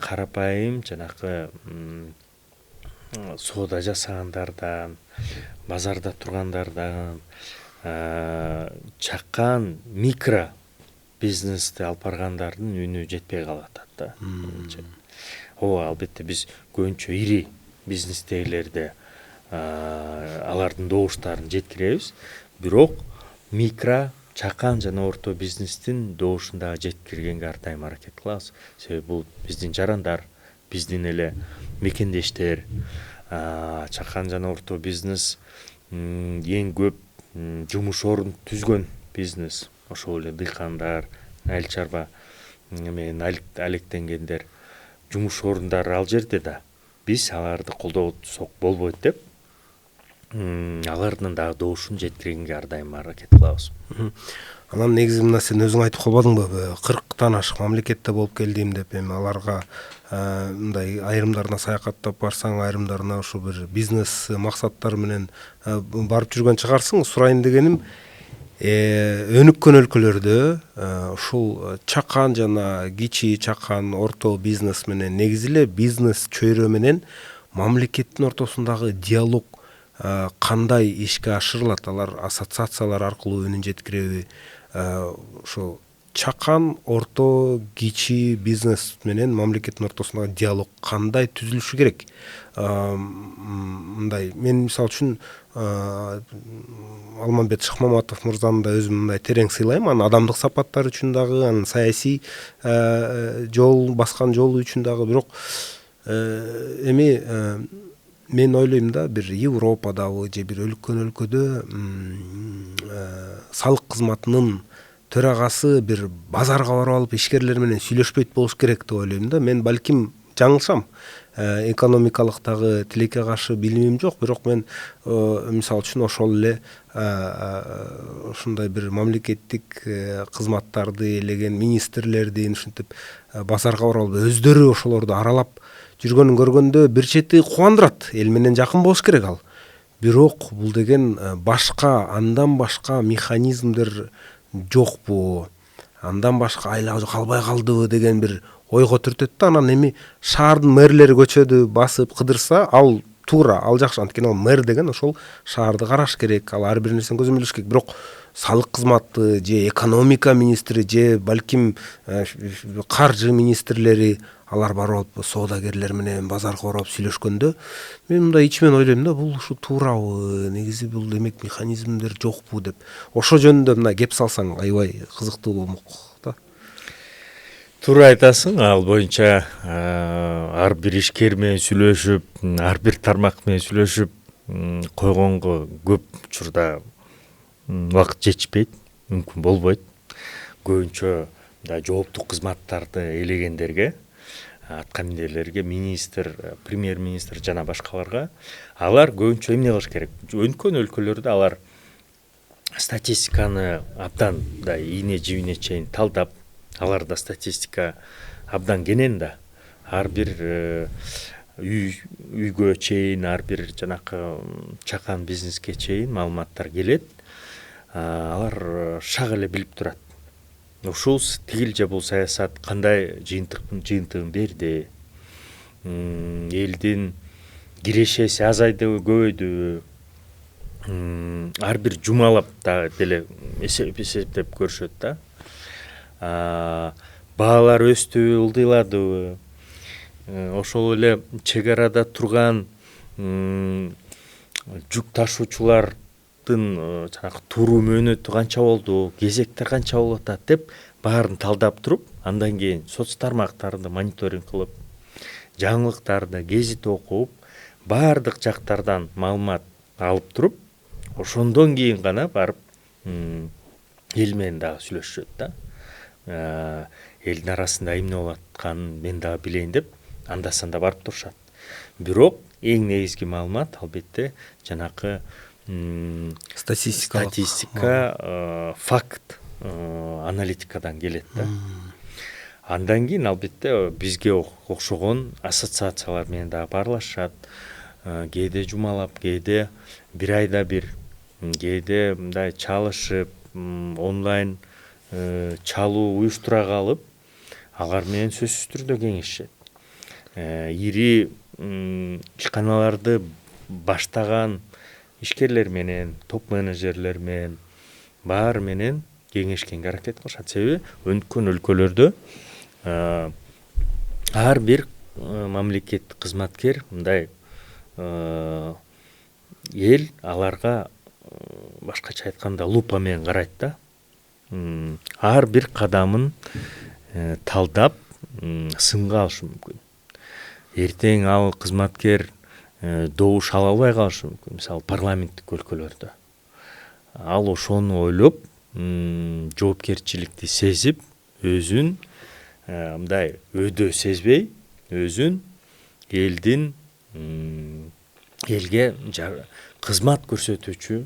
карапайым жанакы соода жасагандардан, базарда тургандардан, чакан микро бизнести алып баргандардын үнү жетпей калат да. Албетте биз көбүнчө ири бизнестегилерде алардын добуштарын жеткиребиз, бирок микро, чакан жана орто бизнестин добушун дагы жеткиргенге ар дайым аракет кылабыз. Себеби бул биздин жарандар, биздин эле мекендештер. Чакан жана орто бизнес эң көп жумуш орун түзгөн бизнес. Ошол эле дыйкандар, айыл чарба менен алектенгендер жумуш орундары ал жерде да. Биз аларды колдосок болбойт деп, алардын дагы добушун жеткиргенге ар дайым аракет кылабыз. Анан негизи мына сен өзүң айтып калбадыңбы, 40тан ашык мамлекетте болуп келдим деп, эми аларга мындай айрымдарына саякаттап барсаң, айрымдарына ушу бир бизнес максаттар менен барып жүргөн чыгарсың. Сурайын дегеним, өнүккөн өлкөлөрдө ушул чакан жана кичи чакан орто бизнес менен негизи эле бизнес чөйрө менен мамлекеттин ортосундагы диалог кандай ишке ашырылат? Алар ассоциациялар аркылуу үнүн жеткиреби? Ошо чакан орто кичи бизнес менен мамлекеттин ортосундагы диалог кандай түзүлүшү керек? Мындай мен мисалы үчүн Алмамбет Шыкмаматов мырзаны да өзүм мындай терең сыйлайм. Анын адамдык сапаттары үчүн дагы, анын саясий жол баскан жолу үчүн дагы. Бирок эми мен ойлойм да, бир Европадагы же бир өлкөн өлкөдө салык кызматынын төрагасы бир базарга барып алып ишкерлер менен сүйлөшпөйт болуш керек деп ойлойм да. Мен балким жаңылышам. Экономикалык дагы тилекке каршы билимим жок, бирок мен мисалы үчүн ошол эле ушундай бир мамлекеттик кызматтарды ээлеген министрлердин ушинтип базарга барып алып өздөрү ошолорду аралап жүргөнүн көргөндө бир чети кубандырат. Эл менен жакын болуш керек ал. Бирок бул деген башка, андан башка механизмдер жокпу? Андан башка айла калбай калдыбы деген бир ойго түртөт да. Анан эми шаардын мэрлери көчөдү басып кыдырса, ал туура, ал жакшы. Анткени ал мэр деген ошол шаарды караш керек, ал ар бир нерсени көзөмөлдөш керек. Бирок салык кызматы же экономика министри же балким каржы министрлери алар барып соодагерлер менен базарга барып сүйлөшкөндө мен мындай ичимен ойлойм да, бул ушу туурабы, негизи бул демек механизмдер жокпу деп. Ошо жөнүндө мына кеп салсаң аябай кызыктуу болмок да. Туура айтасың, ал боюнча ар бир ишкер менен сүйлөшүп, ар бир тармак менен сүйлөшүп койгонго көп учурда убакыт жетишпейт, мүмкүн болбойт. Көбүнчө мындай жооптук кызматтарды ээлегендерге, аткаминерлерге, министр, премьер-министр жана башкаларга алар көбүнчө эмне кылыш керек? Өнкөн өлкөлөрдө алар статистиканы абдан ийне жибине чейин талдап, аларда статистика абдан кенен да. Ар бир үйгө чейин, ар бир жанакы чакан бизнеске чейин маалыматтар келет. Алар шак эле билип турат. Ушул тигил же бул саясат кандай жыйынтыгын берди? Элдин кирешеси азайдыбы, көбөйдүбү? Ар бир жумалап деле эсептеп көрүшөт да. Баалар өстүбү, ылдыйладыбы? Ошол эле чек арада турган жүк ташуучулардын жанакы туруу мөөнөтү канча болду, кезектер канча болуп атат деп баарын талдап туруп, андан кийин соц тармактарды мониторинг кылып, жаңылыктарды гезит окуп, баардык жактардан маалымат алып туруп, ошондон кийин гана барып эл менен дагы сүйлөшүшөт да. Элдин арасында эмне болуп атканын мен дагы билейин деп анда-санда барып турушат. Бирок эң негизги маалымат албетте жанакы статистика, факт, аналитикадан келет да. Андан кийин албетте бизге окшогон ассоциациялар менен дагы баарлашат. Кээде жумалап, кээде бир айда бир, кээде мындай чалышып, онлайн чалуу уюштура калып, алар менен сөзсүз түрдө кеңешишет. Ири ишканаларды баштаган ишкерлер менен, топ менеджерлер менен, баары менен кеңешкенге аракет кылышат. Себеби өнкөн өлкөлөрдө ар бир мамлекеттик кызматкер мындай эл аларга башкача айтканда лупа менен карайт да. Ар бир кадамын талдап сынга алышы мүмкүн. Эртең ал кызматкер добуш ала албай калышы мүмкүн. Мисалы парламенттик өлкөлөрдө. Ал ошону ойлоп, жоопкерчиликти сезип, өзүн мындай өйдө сезбей, өзүн элдин элге кызмат көрсөтүүчү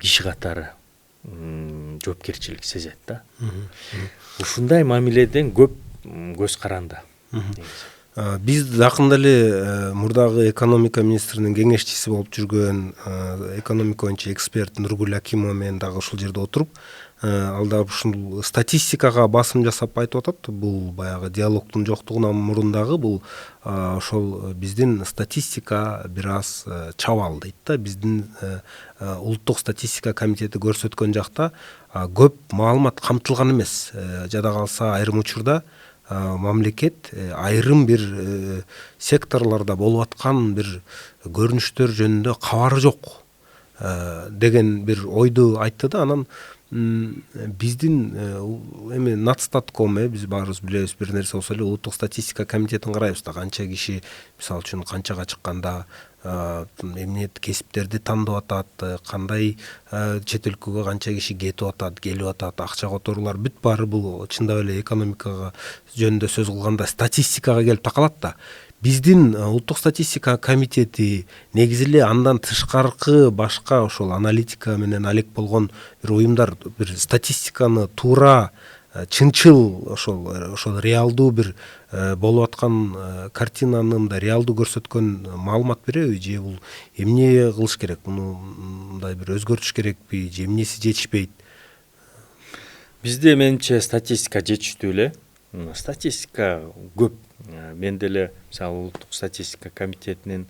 киши катары жоопкерчилик сезет да. Ушундай мамиледен көп көз каранды. Биз жакында эле мурдагы экономика министринин кеңешчиси болуп жүргөн экономика боюнча эксперт Нургүл Акимова менен дагы ушул жерде отуруп, ал дагы ушул статистикага басым жасап айтып атат. Бул баягы диалогдун жоктугунан мурун дагы бул ошол биздин статистика бир аз чабал дейт да. Биздин улуттук статистика комитети көрсөткөн жакта көп маалымат камтылган эмес. Жада калса айрым учурда мамлекет айрым бир секторлордо болуп аткан бир көрүнүштөр жөнүндө кабары жок деген бир ойду айтты да. Анан биздин эми Нацстатком, биз баарыбыз билебиз, бир нерсе болсо эле улуттук статистика комитетин карайбыз да, канча киши мисалы үчүн канчага чыкканда эмне кесиптерди тандап атат, кандай чет өлкөгө канча киши кетип атат, келип атат, акча которуулар бүт баары бул чындап эле экономикага жөнүндө сөз кылганда статистикага келип такалат да. Биздин улуттук статистика комитети негизи эле андан тышкаркы башка ошол аналитика менен алек болгон бир уюмдар бир статистиканы туура чынчыл ошол реалдуу бир болуп аткан картинаны мындай реалдуу көрсөткөн маалымат береби, же бул эмне кылыш керек, муну мындай бир өзгөртүш керекпи, же эмнеси жетишпейт? Бизде менимче статистика жетиштүү эле. Статистика көп. Мен деле мисалы улуттук статистика комитетинин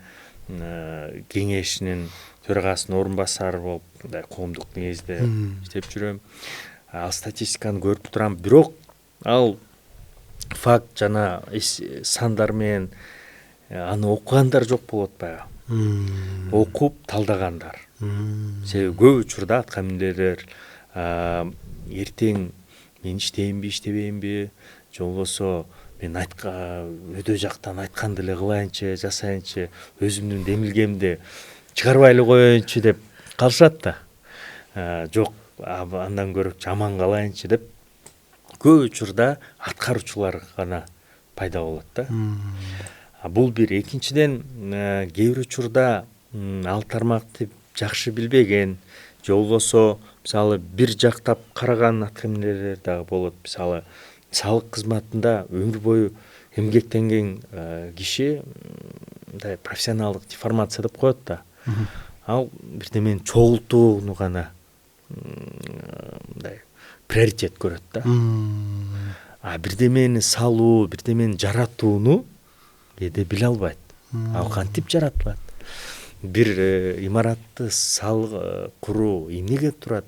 кеңешинин төрагасынын орун басары болуп, мындай коомдук негизде иштеп жүрөм. Ал статистиканы көрүп турам, бирок ал факт жана сандар менен аны окугандар жок болуп атпайбы? Окуп талдагандар. Себеби көп учурда аткаминерлер эртең мен иштейинби, иштебейинби, же болбосо мен өйдө жактан айтканды эле кылайынчы, жасайынчы, өзүмдүн демилгемди чыгарбай эле коеюнчу деп калышат да. Жок, андан көрө жаман калайынчы деп көп учурда аткаруучулар гана пайда болот да. Бул бир. Экинчиден, кээ бир учурда ал тармакты жакшы билбеген же болбосо мисалы бир жактап караган аткаминерлер дагы болот. Мисалы салык кызматында өмүр бою эмгектенген киши мындай профессионалдык деформация деп коет да. Ал бирдемени чогултууну гана мындай приоритет көрөт да. Бирдемени салуу, бирдемени жаратууну кээде биле албайт. Ал кантип жаратылат? Бир имаратты куруу эмнеге турат?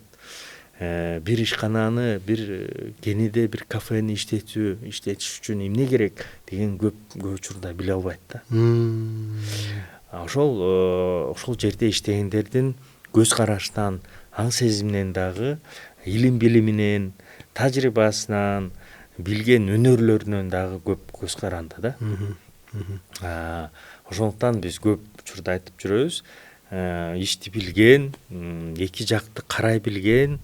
Бир ишкананы, бир кениде бир кафени иштетиш үчүн эмне керек деген көп учурда биле албайт да. Ошол жерде иштегендердин көз караштан, аң сезиминен дагы, илим билиминен, тажрыйбасынан, билген өнөрлөрүнөн дагы көп көз каранды да. Ошондуктан биз көп учурда айтып жүрөбүз, ишти билген, эки жакты карай билген,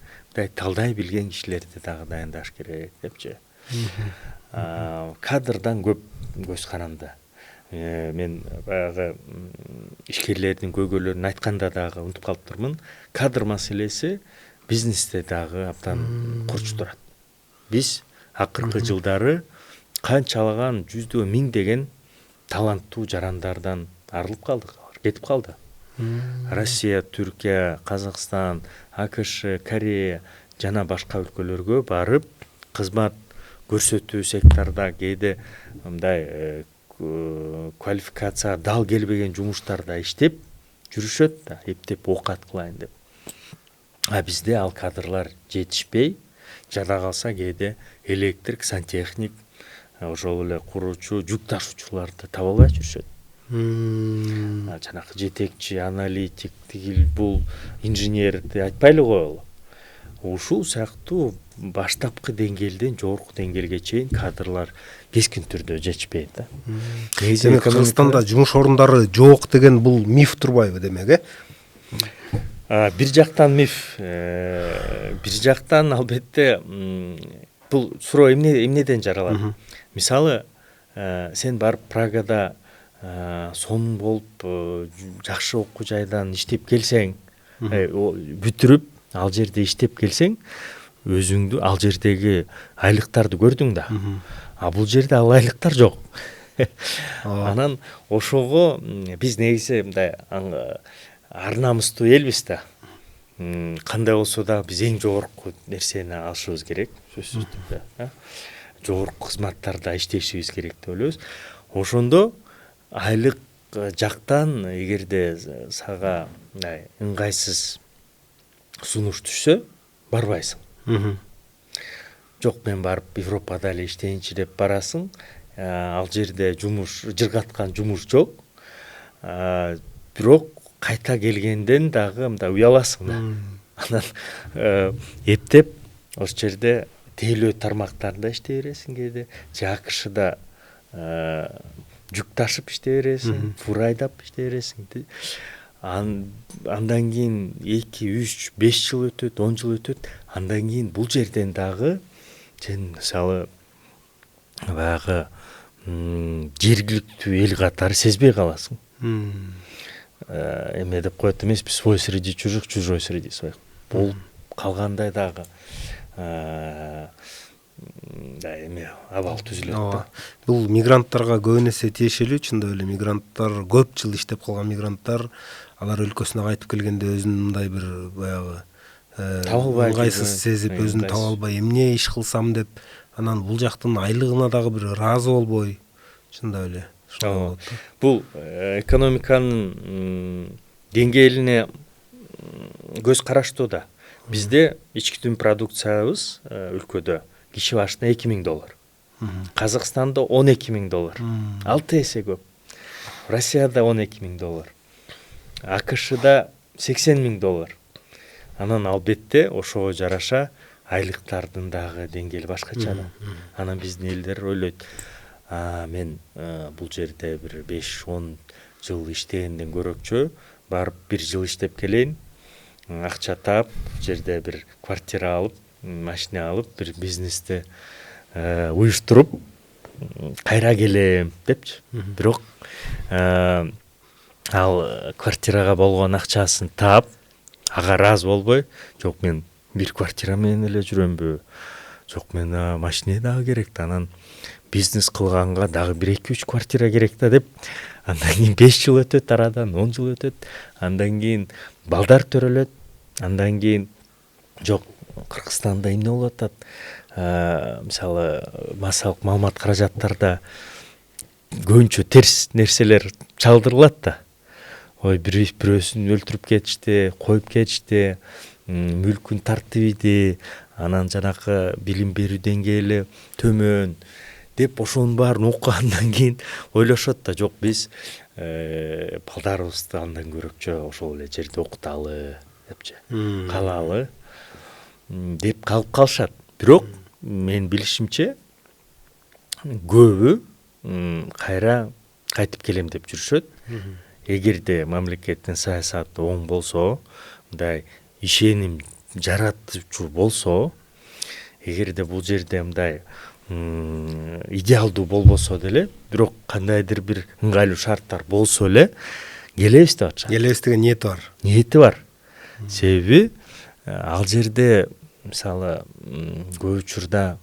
талдай билген кишилерди дагы дайындаш керек депчи. Кадрдан көп көз каранды. Мен баягы ишкерлердин көйгөйлөрүн айтканда дагы унутуп калыптырмын. Кадр маселеси бизнесте дагы абдан курч турат. Биз акыркы жылдары канчалаган жүздөгөн миңдеген таланттуу жарандардан арылып калдык, кетип калды. Россия, Түркия, Казакстан, АКШ, Корея жана башка өлкөлөргө барып кызмат көрсөтүү секторда кээде мындай квалификация дал келбеген жумуштарда иштеп жүрүшөт да, эптеп оокат кылайын деп. Бизде ал кадрлар жетишпей, жада калса кээде электрик, сантехник, ошол эле куруучу, жүк ташуучуларды таба албай жүрүшөт. Жанакы жетекчи, аналитик, тигил бул инженерди айтпай эле коелу. Ушул сыяктуу баштапкы деңгээлден жогорку деңгээлге чейин кадрлар кескин түрдө жетишпейт да. Демек Кыргызстанда жумуш орундары жок деген бул миф турбайбы демек, Бир жактан миф, бир жактан албетте бул суроо эмнеден жаралат? Мисалы, сен барып Прагада сонун болуп жакшы окуу жайдан иштеп келсең, бүтүрүп ал жерде иштеп келсең, өзүңдү ал жердеги айлыктарды көрдүң да. Бул жерде ал айлыктар жок. Анан ошого биз негизи мындай ар намыстуу элбиз да. Кандай болсо да биз эң жогорку нерсени алышыбыз керек, сөзсүз түрдө. Жогорку кызматтарда иштешибиз керек деп ойлойбуз. Ошондо айлык жактан эгерде сага ыңгайсыз сунуш түшсө, барбайсың. Жок, мен барып Европада эле иштейинчи деп барасың. Ал жерде жыргаткан жумуш жок. Бирок кайта келгенден дагы мындай уяласың да. Анан эптеп ошол жерде тейлөө тармактарында иштей бересиң кээде, же АКШда жүк ташып иштей бересиң, фура айдап иштей бересиң. Андан кийин 2, 3, 5 жыл өтөт, 10 жыл өтөт. Андан кийин бул жерден дагы сен мисалы баягы жергиликтүү эл катары сезбей каласың. Эме деп коет эмеспи, свой среди чужих, чужой среди своих. Болуп калгандай дагы эме абал түзүлөт да. Бул мигранттарга көбүнесе тиешелүү, чындап эле мигранттар, көп жыл иштеп калган мигранттар, алар өлкөсүнө кайтып келгенде өзүн мындай бир баягы ыңгайсыз сезип, өзүн таба албай, эмне иш кылсам деп, анан бул жактын айлыгына дагы бир ыраазы болбой, чындап эле. Бул экономиканын деңгээлине көз караштуу да. Бизде ички түн продукциябыз өлкөдө киши башына $2000. Казакстанда $12,000. 6 эсе көп. Россияда $12,000. АКШда $80,000. Анан албетте ошого жараша айлыктардын дагы деңгээли башкача да. Анан биздин элдер ойлойт, мен бул жерде бир 5-10 жыл иштегенден көрөкчө барып 1 жыл иштеп келейин, акча таап, жерде бир квартира алып, машина алып, бир бизнести уюштуруп кайра келем депчи. Бирок ал квартирага болгон акчасын таап, ага ыраазы болбой, жок мен бир квартира менен эле жүрөмбү, жок мен машина дагы керек да, анан бизнес кылганга дагы 1-2-3 квартира керек да деп, андан кийин 5 жыл өтөт, арадан 10 жыл өтөт, андан кийин балдар төрөлөт, андан кийин жок Кыргызстанда эмне болуп атат, мисалы массалык маалымат каражаттарда көбүнчө терс нерселер чалдырылат да. Ой, бирөөсүн өлтүрүп кетишти, коюп кетишти, мүлкүн тартып иди, анан жанакы билим берүү деңгээли төмөн деп ошонун баарын уккандан кийин ойлошот да, жок биз балдарыбызды андан көрөкчө ошол эле жерде окуталы депчи, калалы деп калып калышат. Бирок мен билишимче көбү кайра кайтып келем деп жүрүшөт. Эгерде мамлекеттин саясаты оң болсо, мындай ишеним жаратуучу болсо, эгерде бул жерде мындай идеалдуу болбосо деле, бирок кандайдыр бир ыңгайлуу шарттар болсо эле келебиз деп атышат. Келебиз деген ниети бар. Ниети бар. Себеби ал жерде мисалы көп учурда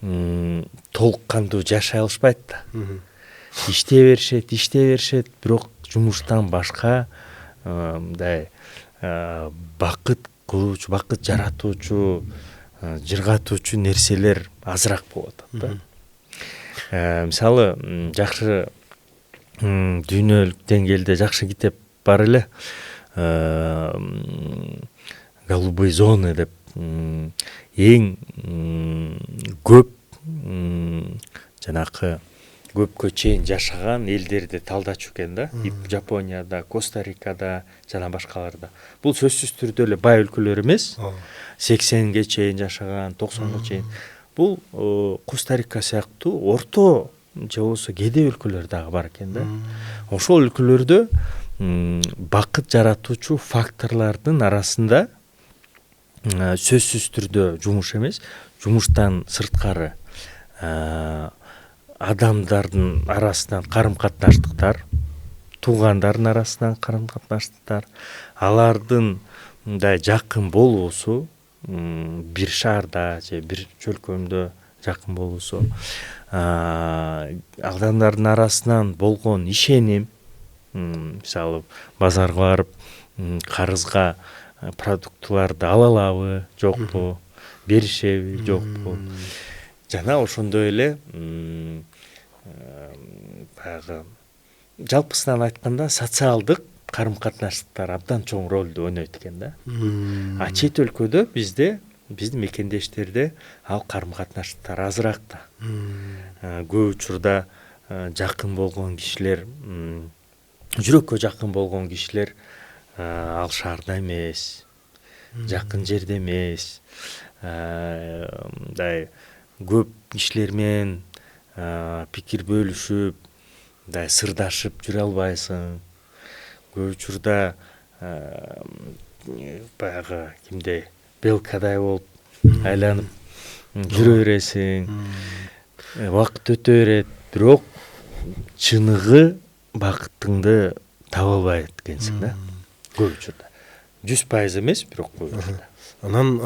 толук кандуу жашай алышпайт да. Иштей беришет, бирок жумуштан башка мындай бакыт кылуучу, бакыт жаратуучу, жыргатуучу нерселер азыраак болуп атат да. Мисалы жакшы дүйнөлүк деңгээлде жакшы китеп бар эле, голубые зоны деп, эң көп жанакы көпкө чейин жашаган элдерди талдачу экен да. Жапонияда, Коста-Рикада жана башкаларда. Бул сөзсүз түрдө эле бай өлкөлөр эмес. 80ге чейин жашаган, 90га чейин. Бул Коста-Рика сыяктуу орто же болбосо кедей өлкөлөр дагы бар экен да. Ошол өлкөлөрдө бакыт жаратуучу факторлордун арасында сөзсүз түрдө жумуш эмес, жумуштан сырткары адамдардын арасынан карым-катнаштыктар, туугандардын арасынан карым-катнаштыктар, алардын мындай жакын болуусу, бир шаарда же бир чөлкөмдө жакын болуусу, адамдардын арасынан болгон ишеним, мисалы базарга барып карызга продуктыларды ала алабы, жокпу, беришеби, жокпу. Жана ошондой эле баягы жалпысынан айтканда социалдык карым-катнаштыктар абдан чоң ролду ойнойт экен да. Чет өлкөдө биздин мекендештерде ал карым-катнаштыктар азыраак да. Көп учурда жакын болгон кишилер, жүрөккө жакын болгон кишилер ал шаарда эмес, жакын жерде эмес, мындай көп кишилер менен пикир бөлүшүп, мындай сырдашып жүрө албайсың. Көп учурда баягы кимдей белкадай болуп айланып жүрө бересиң. Убакыт өтө берет, бирок чыныгы бакытыңды таба албай эткенсиң да. Көп учурда 100% эмес, бирок көп учурда. Анан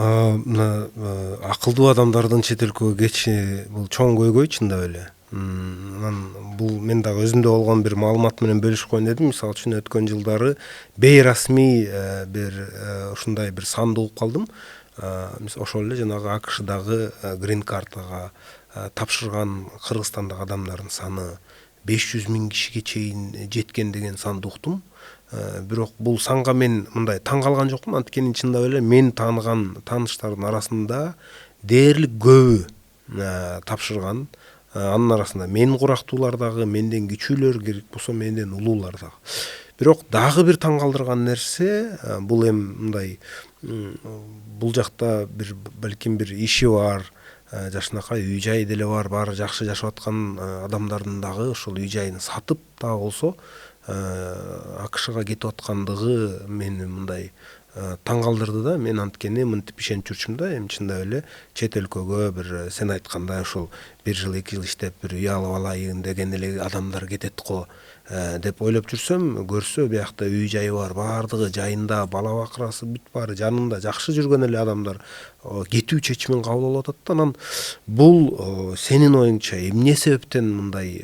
акылдуу адамдардын чет өлкөгө кетиши бул чоң көйгөй чындап эле. Анан бул мен дагы өзүмдө болгон бир маалымат менен бөлүшүп коеюн дедим. Мисалы үчүн өткөн жылдары бейрасмий бир ушундай бир санды угуп калдым. Ошол эле жанагы АКШдагы грин картага тапшырган Кыргызстандагы адамдардын саны 500 000 кишиге чейин жеткен деген санды уктум. Бирок бул санга мен мындай таң калган жокмун. Анткени чындап эле мен тааныган тааныштардын арасында дээрлик көбү тапшырган. Анын арасында мен курактуулар дагы, менден кичүүлөр, керек болсо менден улуулар дагы. бирок дагы бир таң калтырган нерсе бул эми мындай бул жакта бир балким бир иши бар, жакшынакай үй жай деле бар, баары жакшы жашап аткан адамдардын дагы ошол үй жайын сатып дагы болсо АКШга кетип аткандыгы мени мындай таң калтырды да. Мен анткени мынтип ишенип жүрчүмүн да, эми чындап эле чет өлкөгө бир сен айткандай ошол 1 жыл 2 жыл иштеп бир үй алып алайын деген эле адамдар кетет го деп ойлоп жүрсөм, көрсө биякта үй жайы бар, баардыгы жайында, бала бакырасы бүт баары жанында жакшы жүргөн эле адамдар кетүү чечимин кабыл алып атат да. Анан бул сенин оюңча эмне себептен мындай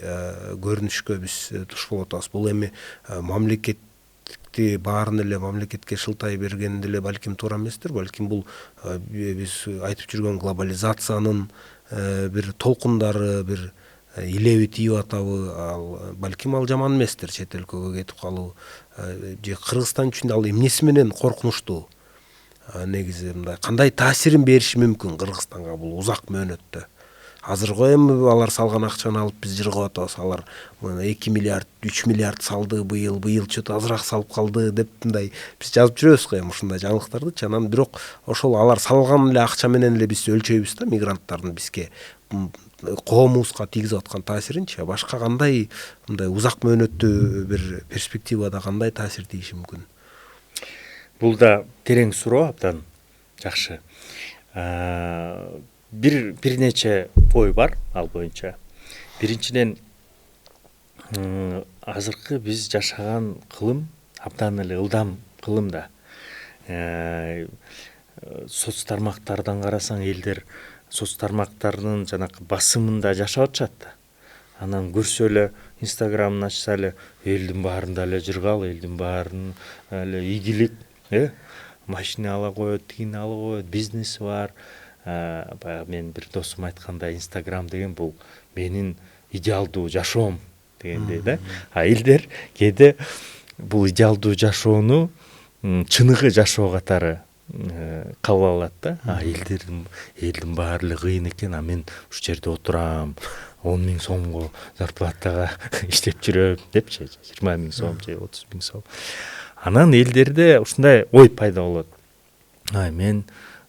көрүнүшкө биз туш болуп атабыз? Бул эми мамлекетти баарын эле мамлекетке шылтай берген деле балким туура эместир. Балким бул биз айтып жүргөн глобализациянын бир толкундары, бир илеби тийип атабы, балким ал жаман эместир. Чет өлкөгө кетип калуу же Кыргызстан үчүн ал эмнеси менен коркунучтуу? Негизи мындай кандай таасирин бериши мүмкүн Кыргызстанга бул узак мөөнөттө? Азыркы эми алар салган акчаны алып биз жыргап атабыз. Алар 2 миллиард, 3 миллиард салды быйыл чөт азыраак салып калды деп мындай биз жазып жүрөбүз го эми ушундай жаңылыктарды. Анан бирок ошол алар салган эле акча менен эле биз өлчөйбүз да мигранттардын бизге коомубузга тийгизип аткан таасиринчи. Башка кандай мындай узак мөөнөттүү бир перспективада кандай таасир тийиши мүмкүн? Бул да терең суроо, абдан жакшы. Бир нече ой бар ал боюнча. Биринчиден азыркы биз жашаган кылым абдан эле ылдам кылым да. Соц тармактардан карасаң, элдер соц тармактарынын жанакы басымында жашап атышат да. Анан көрсө эле Инстаграмын ачса эле элдин баарында эле жыргал, элдин баарын эле ийгилик, машина ала коет, тигини ала коет, бизнеси бар. Баягы мен бир досум айткандай, Инстаграм деген бул менин идеалдуу жашоом дегендей да. Элдер кээде бул идеалдуу жашоону чыныгы жашоо катары кабыл алат да. Элдин баары эле кыйын экен, мен ушул жерде отурам, 10 000 сомго зарплатага иштеп жүрөм депчи, 20 000 сом же 30 000 сом. Анан элдерде ушундай ой пайда болот. Мен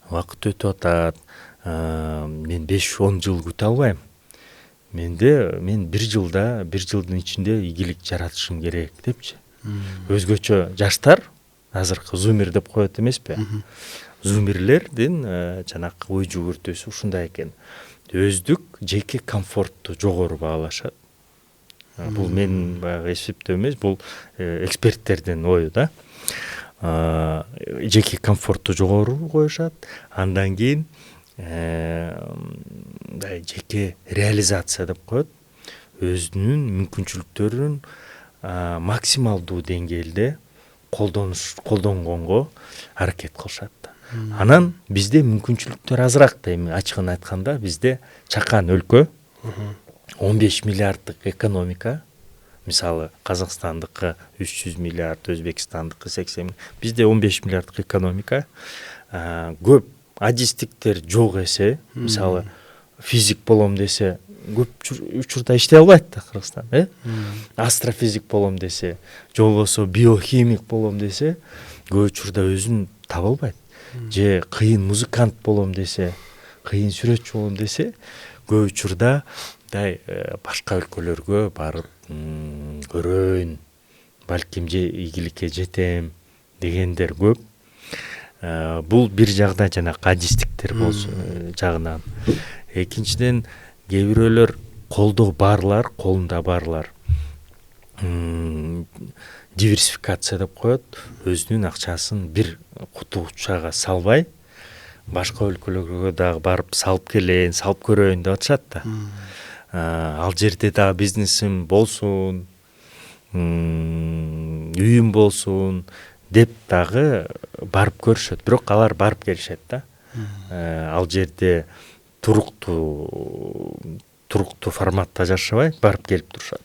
убакыт өтүп атат, мен 5-10 жыл күтө албайм. Мен 1 жылдын ичинде ийгилик жаратышым керек депчи. Өзгөчө жаштар азыркы зумер деп коет эмеспи? Зумерлердин жанакы ой жүгүртүүсү ушундай экен. Өздүк жеке комфортту жогору баалашат. Бул менин баягы эсептөө эмес, бул эксперттердин ою да. Жеке комфортту жогору коюшат. Андан кийин жеке реализация деп коет. Өзүнүн мүмкүнчүлүктөрүн максималдуу деңгээлде колдонгонго аракет кылышат. Анан бизде мүмкүнчүлүктөр азыраак да. Эми ачыгын айтканда бизде чакан өлкө, 15 миллиарддык экономика. Мисалы Казакстандыкы 300 миллиард, Өзбекстандыкы 80 миллиард. Бизде 15 миллиарддык экономика. Көп адистиктер жок эсе, мисалы физик болом десе көп учурда иштей албайт да Кыргызстан, Астрофизик болом десе, же болбосо биохимик болом десе, көп учурда өзүн таба албайт. Же кыйын музыкант болом десе, кыйын сүрөтчү болом десе, көп учурда башка өлкөлөргө барып көрөйүн, балким же ийгиликке жетем дегендер көп. Бул бир жагда жанакы адистиктер жагынан. Экинчиден кээ бирөөлөр колунда барлар диверсификация деп коет. Өзүнүн акчасын бир кутучага салбай, башка өлкөлөргө дагы барып салып келейин, салып көрөйүн деп атышат да. Ал жерде дагы бизнесим болсун, үйүм болсун деп дагы барып көрүшөт. Бирок алар барып келишет да. Ал жерде туруктуу форматта жашабай, барып келип турушат.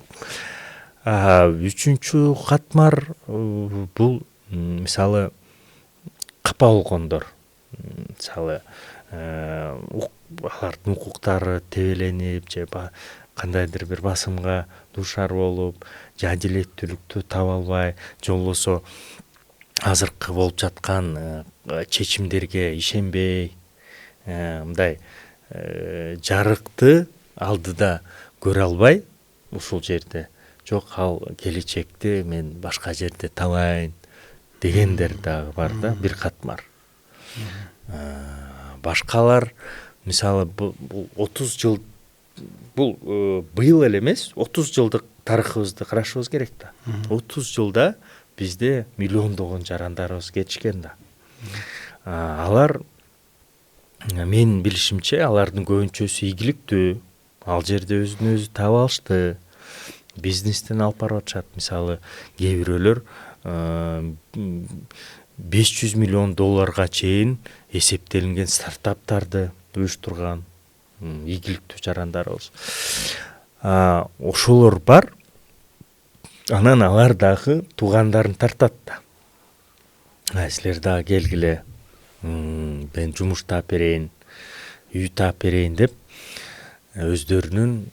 Үчүнчү катмар бул мисалы капа болгондор. Мисалы алардын укуктары тебеленип же кандайдыр бир басымга дуушар болуп, же адилеттүүлүктү таба албай, же болбосо азыркы болуп жаткан чечимдерге ишенбей, мындай жарыкты алдыда көрө албай ушул жерде, жок ал келечекти мен башка жерде табайын дегендер дагы бар да, бир катмар. Башкалар мисалы бул 30 жыл, бул быйыл эле эмес, 30 жылдык тарыхыбызды карашыбыз керек да. 30 жылда бизде миллиондогон жарандарыбыз кетишкен да. Алар, мен билишимче, алардын көбүнчөсү игиликтүү, ал жерде өзүн өзү таап алышты, бизнестен алып барып атышат. Мисалы кээ бирөөлөр $500 миллион чейин эсептелинген стартаптарды уюштурган ийгиликтүү жарандарыбыз. Ошолор бар. Анан алар дагы туугандарын тартат да. Силер дагы келгиле, мен жумуш таап берейин, үй таап берейин деп өздөрүнүн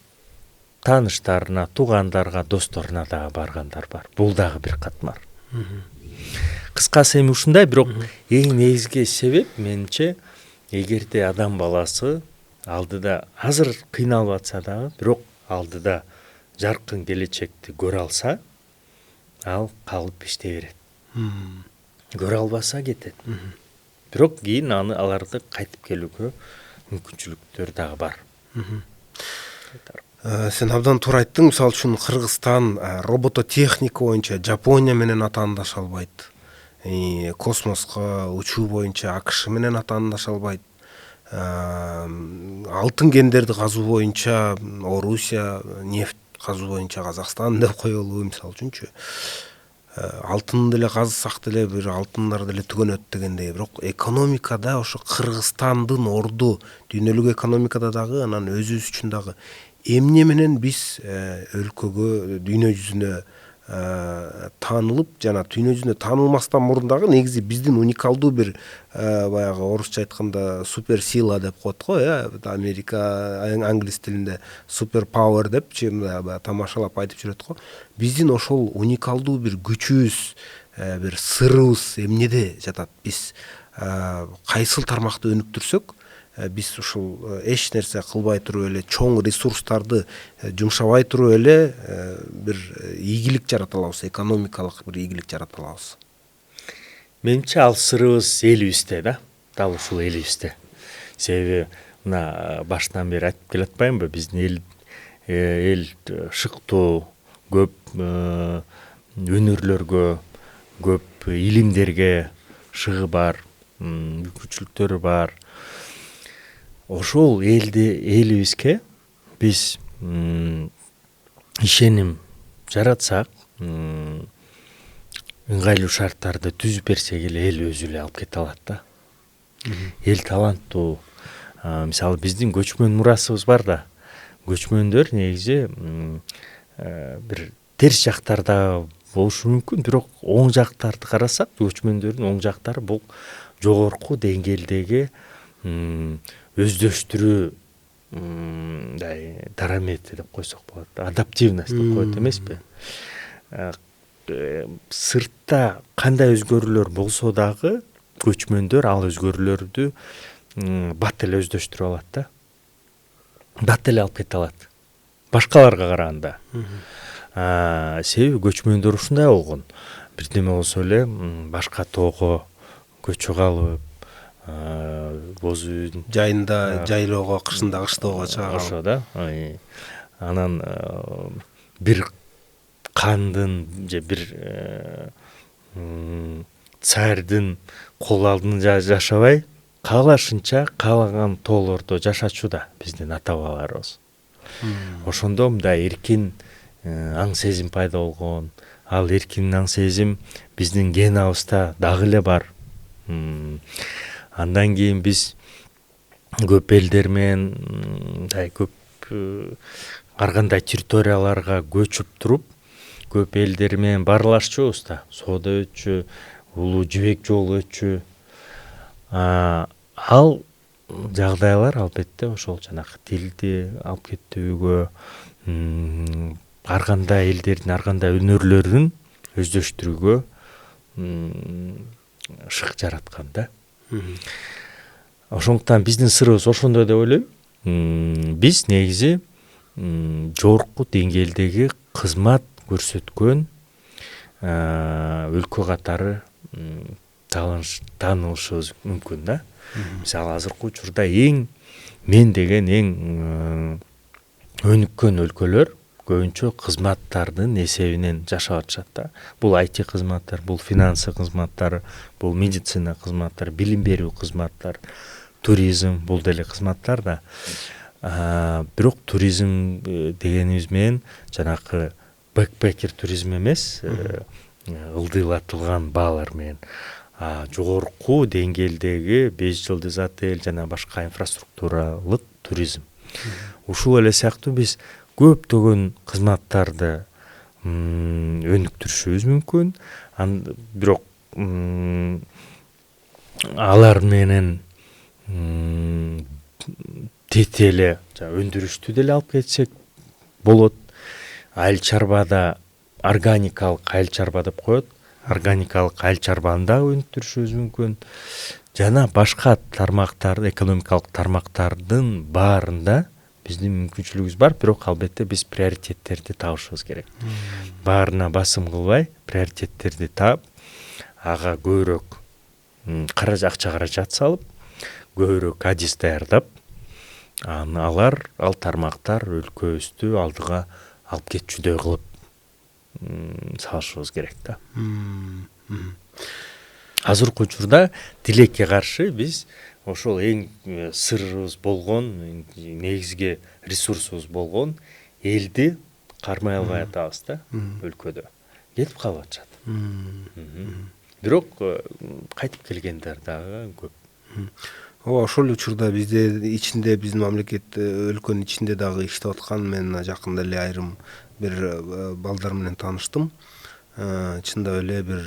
тааныштарына, туугандарга, досторуна дагы баргандар бар. Бул дагы бир катмар. Кыскасы эми ушундай, бирок эң негизги себеп менимче, эгерде адам баласы алдыда азыр кыйналып атса дагы, бирок алдыда жаркын келечекти көрө алса, ал калып иштей берет. Көрө албаса кетет. Бирок кийин аларды кайтып келүүгө мүмкүнчүлүктөр дагы бар. Сен абдан туура айттың. Мисалы үчүн Кыргызстан робототехника боюнча Жапония менен атаандаша албайт. Космоско учуу боюнча АКШ менен атаандаша албайт. Алтын кендерди казуу боюнча Орусия, нефть казуу боюнча Казакстан деп коелу, мисалы үчүнчү. Алтын деле казсак деле бир алтындар деле түгөнөт дегендей. Бирок экономикада ошо Кыргызстандын орду дүйнөлүк экономикада дагы, анан өзүбүз үчүн дагы эмне менен биз өлкөгө, дүйнө жүзүнө таанылып, жана дүйнө жүзүнө таанылмастан мурун дагы негизи биздин уникалдуу бир баягы орусча айтканда супер сила деп коет го, Америка англис тилинде супер пауэр депчи тамашалап айтып жүрөт го. Биздин ошол уникалдуу бир күчүбүз, бир сырыбыз эмнеде жатат? Биз кайсыл тармакты өнүктүрсөк, биз ушул эч нерсе кылбай туруп эле, чоң ресурстарды жумшабай туруп эле бир ийгилик жарата алабыз, экономикалык бир ийгилик жарата алабыз. Менимче ал сырыбыз элибизде да, дал ушул элибизде. Себеби мына баштан бери айтып келатпаймынбы, биздин эл шыктуу, көп өнөрлөргө, көп илимдерге шыгы бар, мүмкүнчүлүктөрү бар. Ошол элибизге биз ишеним жаратсак, ыңгайлуу шарттарды түзүп берсек эле, эл өзү эле алып кете алат да. Эл таланттуу. Мисалы биздин көчмөн мурасыбыз бар да. Көчмөндөр негизи бир терс жактарда болушу мүмкүн, бирок оң жактарды карасак, көчмөндөрдүн оң жактары бул жогорку деңгээлдеги өздөштүрүү дарамети деп койсок болот. Адаптивность деп коет эмеспи? Сыртта кандай өзгөрүүлөр болсо дагы көчмөндөр ал өзгөрүүлөрдү бат эле өздөштүрүп алат да. Бат эле алып кете алат. Башкаларга караганда. Себеби көчмөндөр ушундай болгон. Бирдеме болсо эле башка тоого көчүп калып, боз үйдүн жайында жайлоого, кышында кыштоого чыга ошо да. Анан бир кандын же бир цардын кол алдында жашабай, каалашынча каалаган тоолордо жашачууда биздин ата бабаларыбыз. Ошондо мындай эркин аң сезим пайда болгон. Ал эркин аң сезим биздин генабызда дагы эле бар. Андан кийин биз көп элдер менен көп ар кандай территорияларга көчүп туруп, көп элдер менен баарлашчубуз да. Соода өтчү, улуу жибек жолу өтчү. Ал жагдайлар албетте ошол жанагы тилди алып кеттүүгө, ар кандай элдердин ар кандай өнөрлөрүн өздөштүрүүгө шык жараткан да. Ошондуктан биздин сырыбыз ошондо деп ойлойм. Биз негизи жогорку деңгээлдеги кызмат көрсөткөн өлкө катары таанылышыбыз мүмкүн да. Мисалы азыркы учурда мен деген эң өнүккөн өлкөлөр көбүнчө кызматтардын эсебинен жашап атышат да. Бул IT кызматтар, бул финансы кызматтары, бул медицина кызматтары, билим берүү кызматтар, туризм бул деле кызматтар да. Бирок туризм дегенибиз менен жанакы бэкпекер туризм эмес, ылдыйлатылган баалар менен жогорку деңгээлдеги 5 жылдыз отель жана башка инфраструктуралык туризм. Ушул эле сыяктуу биз көптөгөн кызматтарды өнүктүрүшүбүз мүмкүн. Бирок алар менен тете эле өндүрүштү деле алып кетсек болот. Айыл чарбада органикалык айыл чарба деп коет. Органикалык айыл чарбаны да өнүктүрүшүбүз мүмкүн. Жана башка тармактарды, экономикалык тармактардын баарында биздин мүмкүнчүлүгүбүз бар, бирок албетте биз приоритеттерди табышыбыз керек. Баарына басым кылбай, приоритеттерди таап, ага көбүрөөк акча каражат салып, көбүрөөк адис даярдап, ал тармактар өлкөбүздү алдыга алып кетчүдөй кылып салышыбыз керек да. Азыркы учурда тилекке каршы биз ошол эң сырыбыз болгон, негизги ресурсубуз болгон элди кармай албай атабыз да өлкөдө. Кетип калып атышат. Бирок кайтып келгендер дагы көп. Ошол учурда бизде ичинде биздин мамлекет өлкөнүн ичинде дагы иштеп аткан мен жакында эле айрым бир балдар менен тааныштым. Чындап эле бир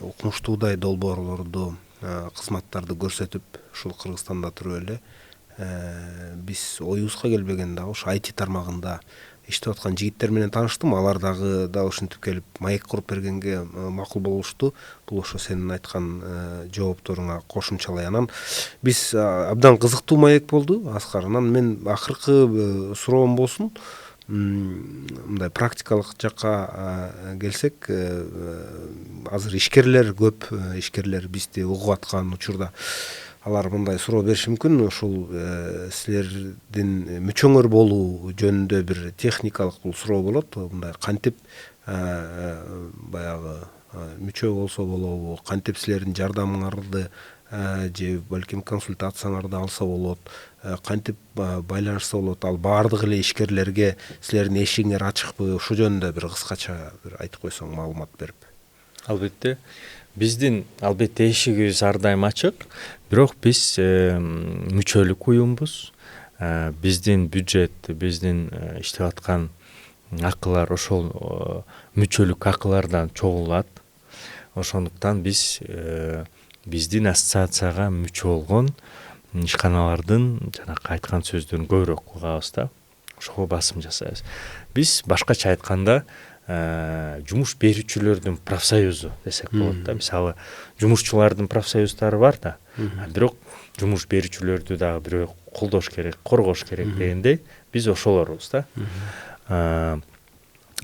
укмуштуудай долбоорлорду, кызматтарды көрсөтүп, ушул Кыргызстанда туруп эле биз оюбузга келбеген дагы ошо IT тармагында иштеп аткан жигиттер менен тааныштым. Алар дагы ушинтип келип маек куруп бергенге макул болушту. Бул ошо сенин айткан жоопторуңа кошумчалай. Анан биз абдан кызыктуу маек болду, Аскар. Анан мен акыркы суроом болсун, мындай практикалык жакка келсек, азыр ишкерлер көп, ишкерлер бизди угуп аткан учурда алар мындай суроо бериши мүмкүн. Ушул силердин мүчөңөр болуу жөнүндө бир техникалык бул суроо болот. Мындай кантип баягы мүчө болсо болобу, кантип силердин жардамыңарды же балким консультацияңарды алса болот, кантип байланышса болот, ал баардык эле ишкерлерге силердин эшигиңер ачыкпы, ушул жөнүндө бир кыскача бир айтып койсоң, маалымат берип. Албетте биздин эшигибиз ар дайым ачык, бирок биз мүчөлүк уюмбуз. Биздин бюджет, биздин иштеп аткан акылар ошол мүчөлүк акылардан чогулат. Ошондуктан биздин ассоциацияга мүчө болгон ишканалардын жанакы айткан сөздөрүн көбүрөөк угабыз да. Ошого басым жасайбыз. Биз башкача айтканда жумуш берүүчүлөрдүн профсоюзу десек болот да. Мисалы, жумушчулардын профсоюздары бар да. Бирок жумуш берүүчүлөрдү дагы бирөө колдош керек, коргош керек дегендей, биз ошолорбуз да.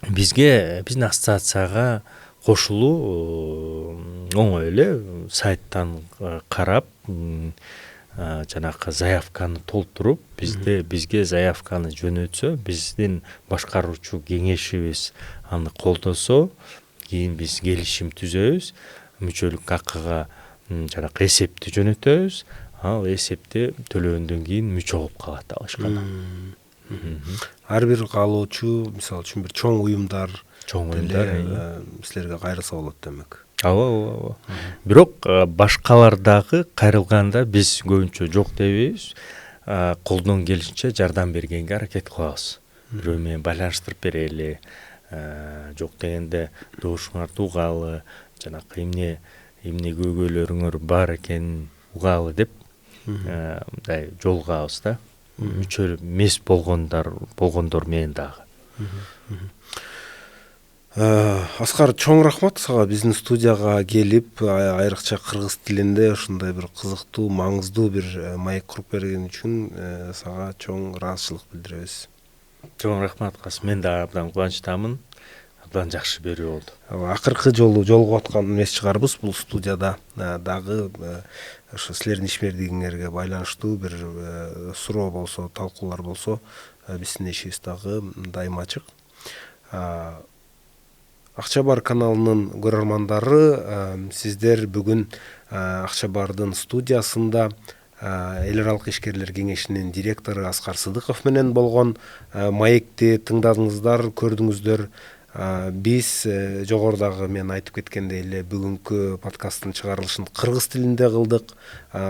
Биздин ассоциацияга кошулуу оңой эле, сайттан карап, жанакы заявканы толтуруп, бизге заявканы жөнөтсө, биздин башкаруучу кеңешибиз аны колдосо, кийин биз келишим түзөбүз, мүчөлүк акыга жанакы эсепти жөнөтөбүз, ал эсепти төлөгөндөн кийин мүчө болуп калат ал ишкана. Ар бир каалоочу, мисалы үчүн бир чоң уюмдар силерге кайрылса болот демек. Ооба. Бирок башкалар дагы кайрылганда биз көбүнчө жок дебейбиз. Колдон келишинче жардам бергенге аракет кылабыз. Бирөө менен байланыштырып берели, жок дегенде добушуңарды угалы, жанакы эмне көйгөйлөрүңөр бар экенин угалы деп мындай жолугабыз да. Мүчө эмес болгондор менен дагы. Аскар, чоң рахмат сага биздин студияга келип, айрыкча кыргыз тилинде ушундай бир кызыктуу, маңыздуу бир маек куруп берген үчүн сага чоң ыраазычылык билдиребиз. Чоң рахмат Касым, мен да абдан кубанычтамын. Абдан жакшы берүү болду. Акыркы жолу жолугуп аткан эмес чыгарбыз бул студияда. Дагы ошо силердин ишмердигиңерге байланыштуу бир суроо болсо, талкуулар болсо, биздин эшигибиз дагы дайыма ачык. Акчабар каналынын көрөрмандары, сиздер бүгүн Акчабардын студиясында эл аралык ишкерлер кеңешинин директору Аскар Сыдыков менен болгон маекти тыңдадыңыздар, көрдүңүздөр. Биз жогорудагы мен айтып кеткендей эле бүгүнкү подкасттын чыгарылышын кыргыз тилинде кылдык.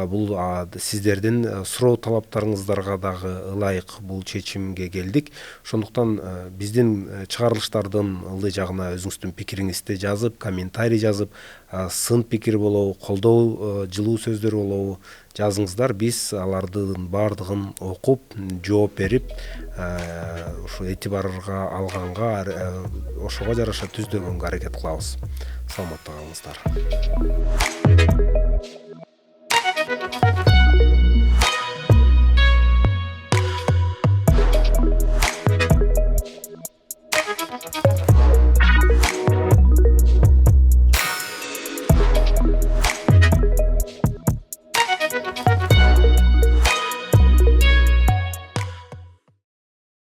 Бул сиздердин суроо талаптарыңыздарга дагы ылайык бул чечимге келдик. Ошондуктан биздин чыгарылыштардын ылдый жагына өзүңүздүн пикириңизди жазып, комментарий жазып, сын пикир болобу, колдоо, жылуу сөздөр болобу жазыңыздар. Биз алардын баардыгын окуп, жооп берип, ушу этибарга алганга, ошого жараша түздөгөнгө аракет кылабыз. Саламатта калыңыздар.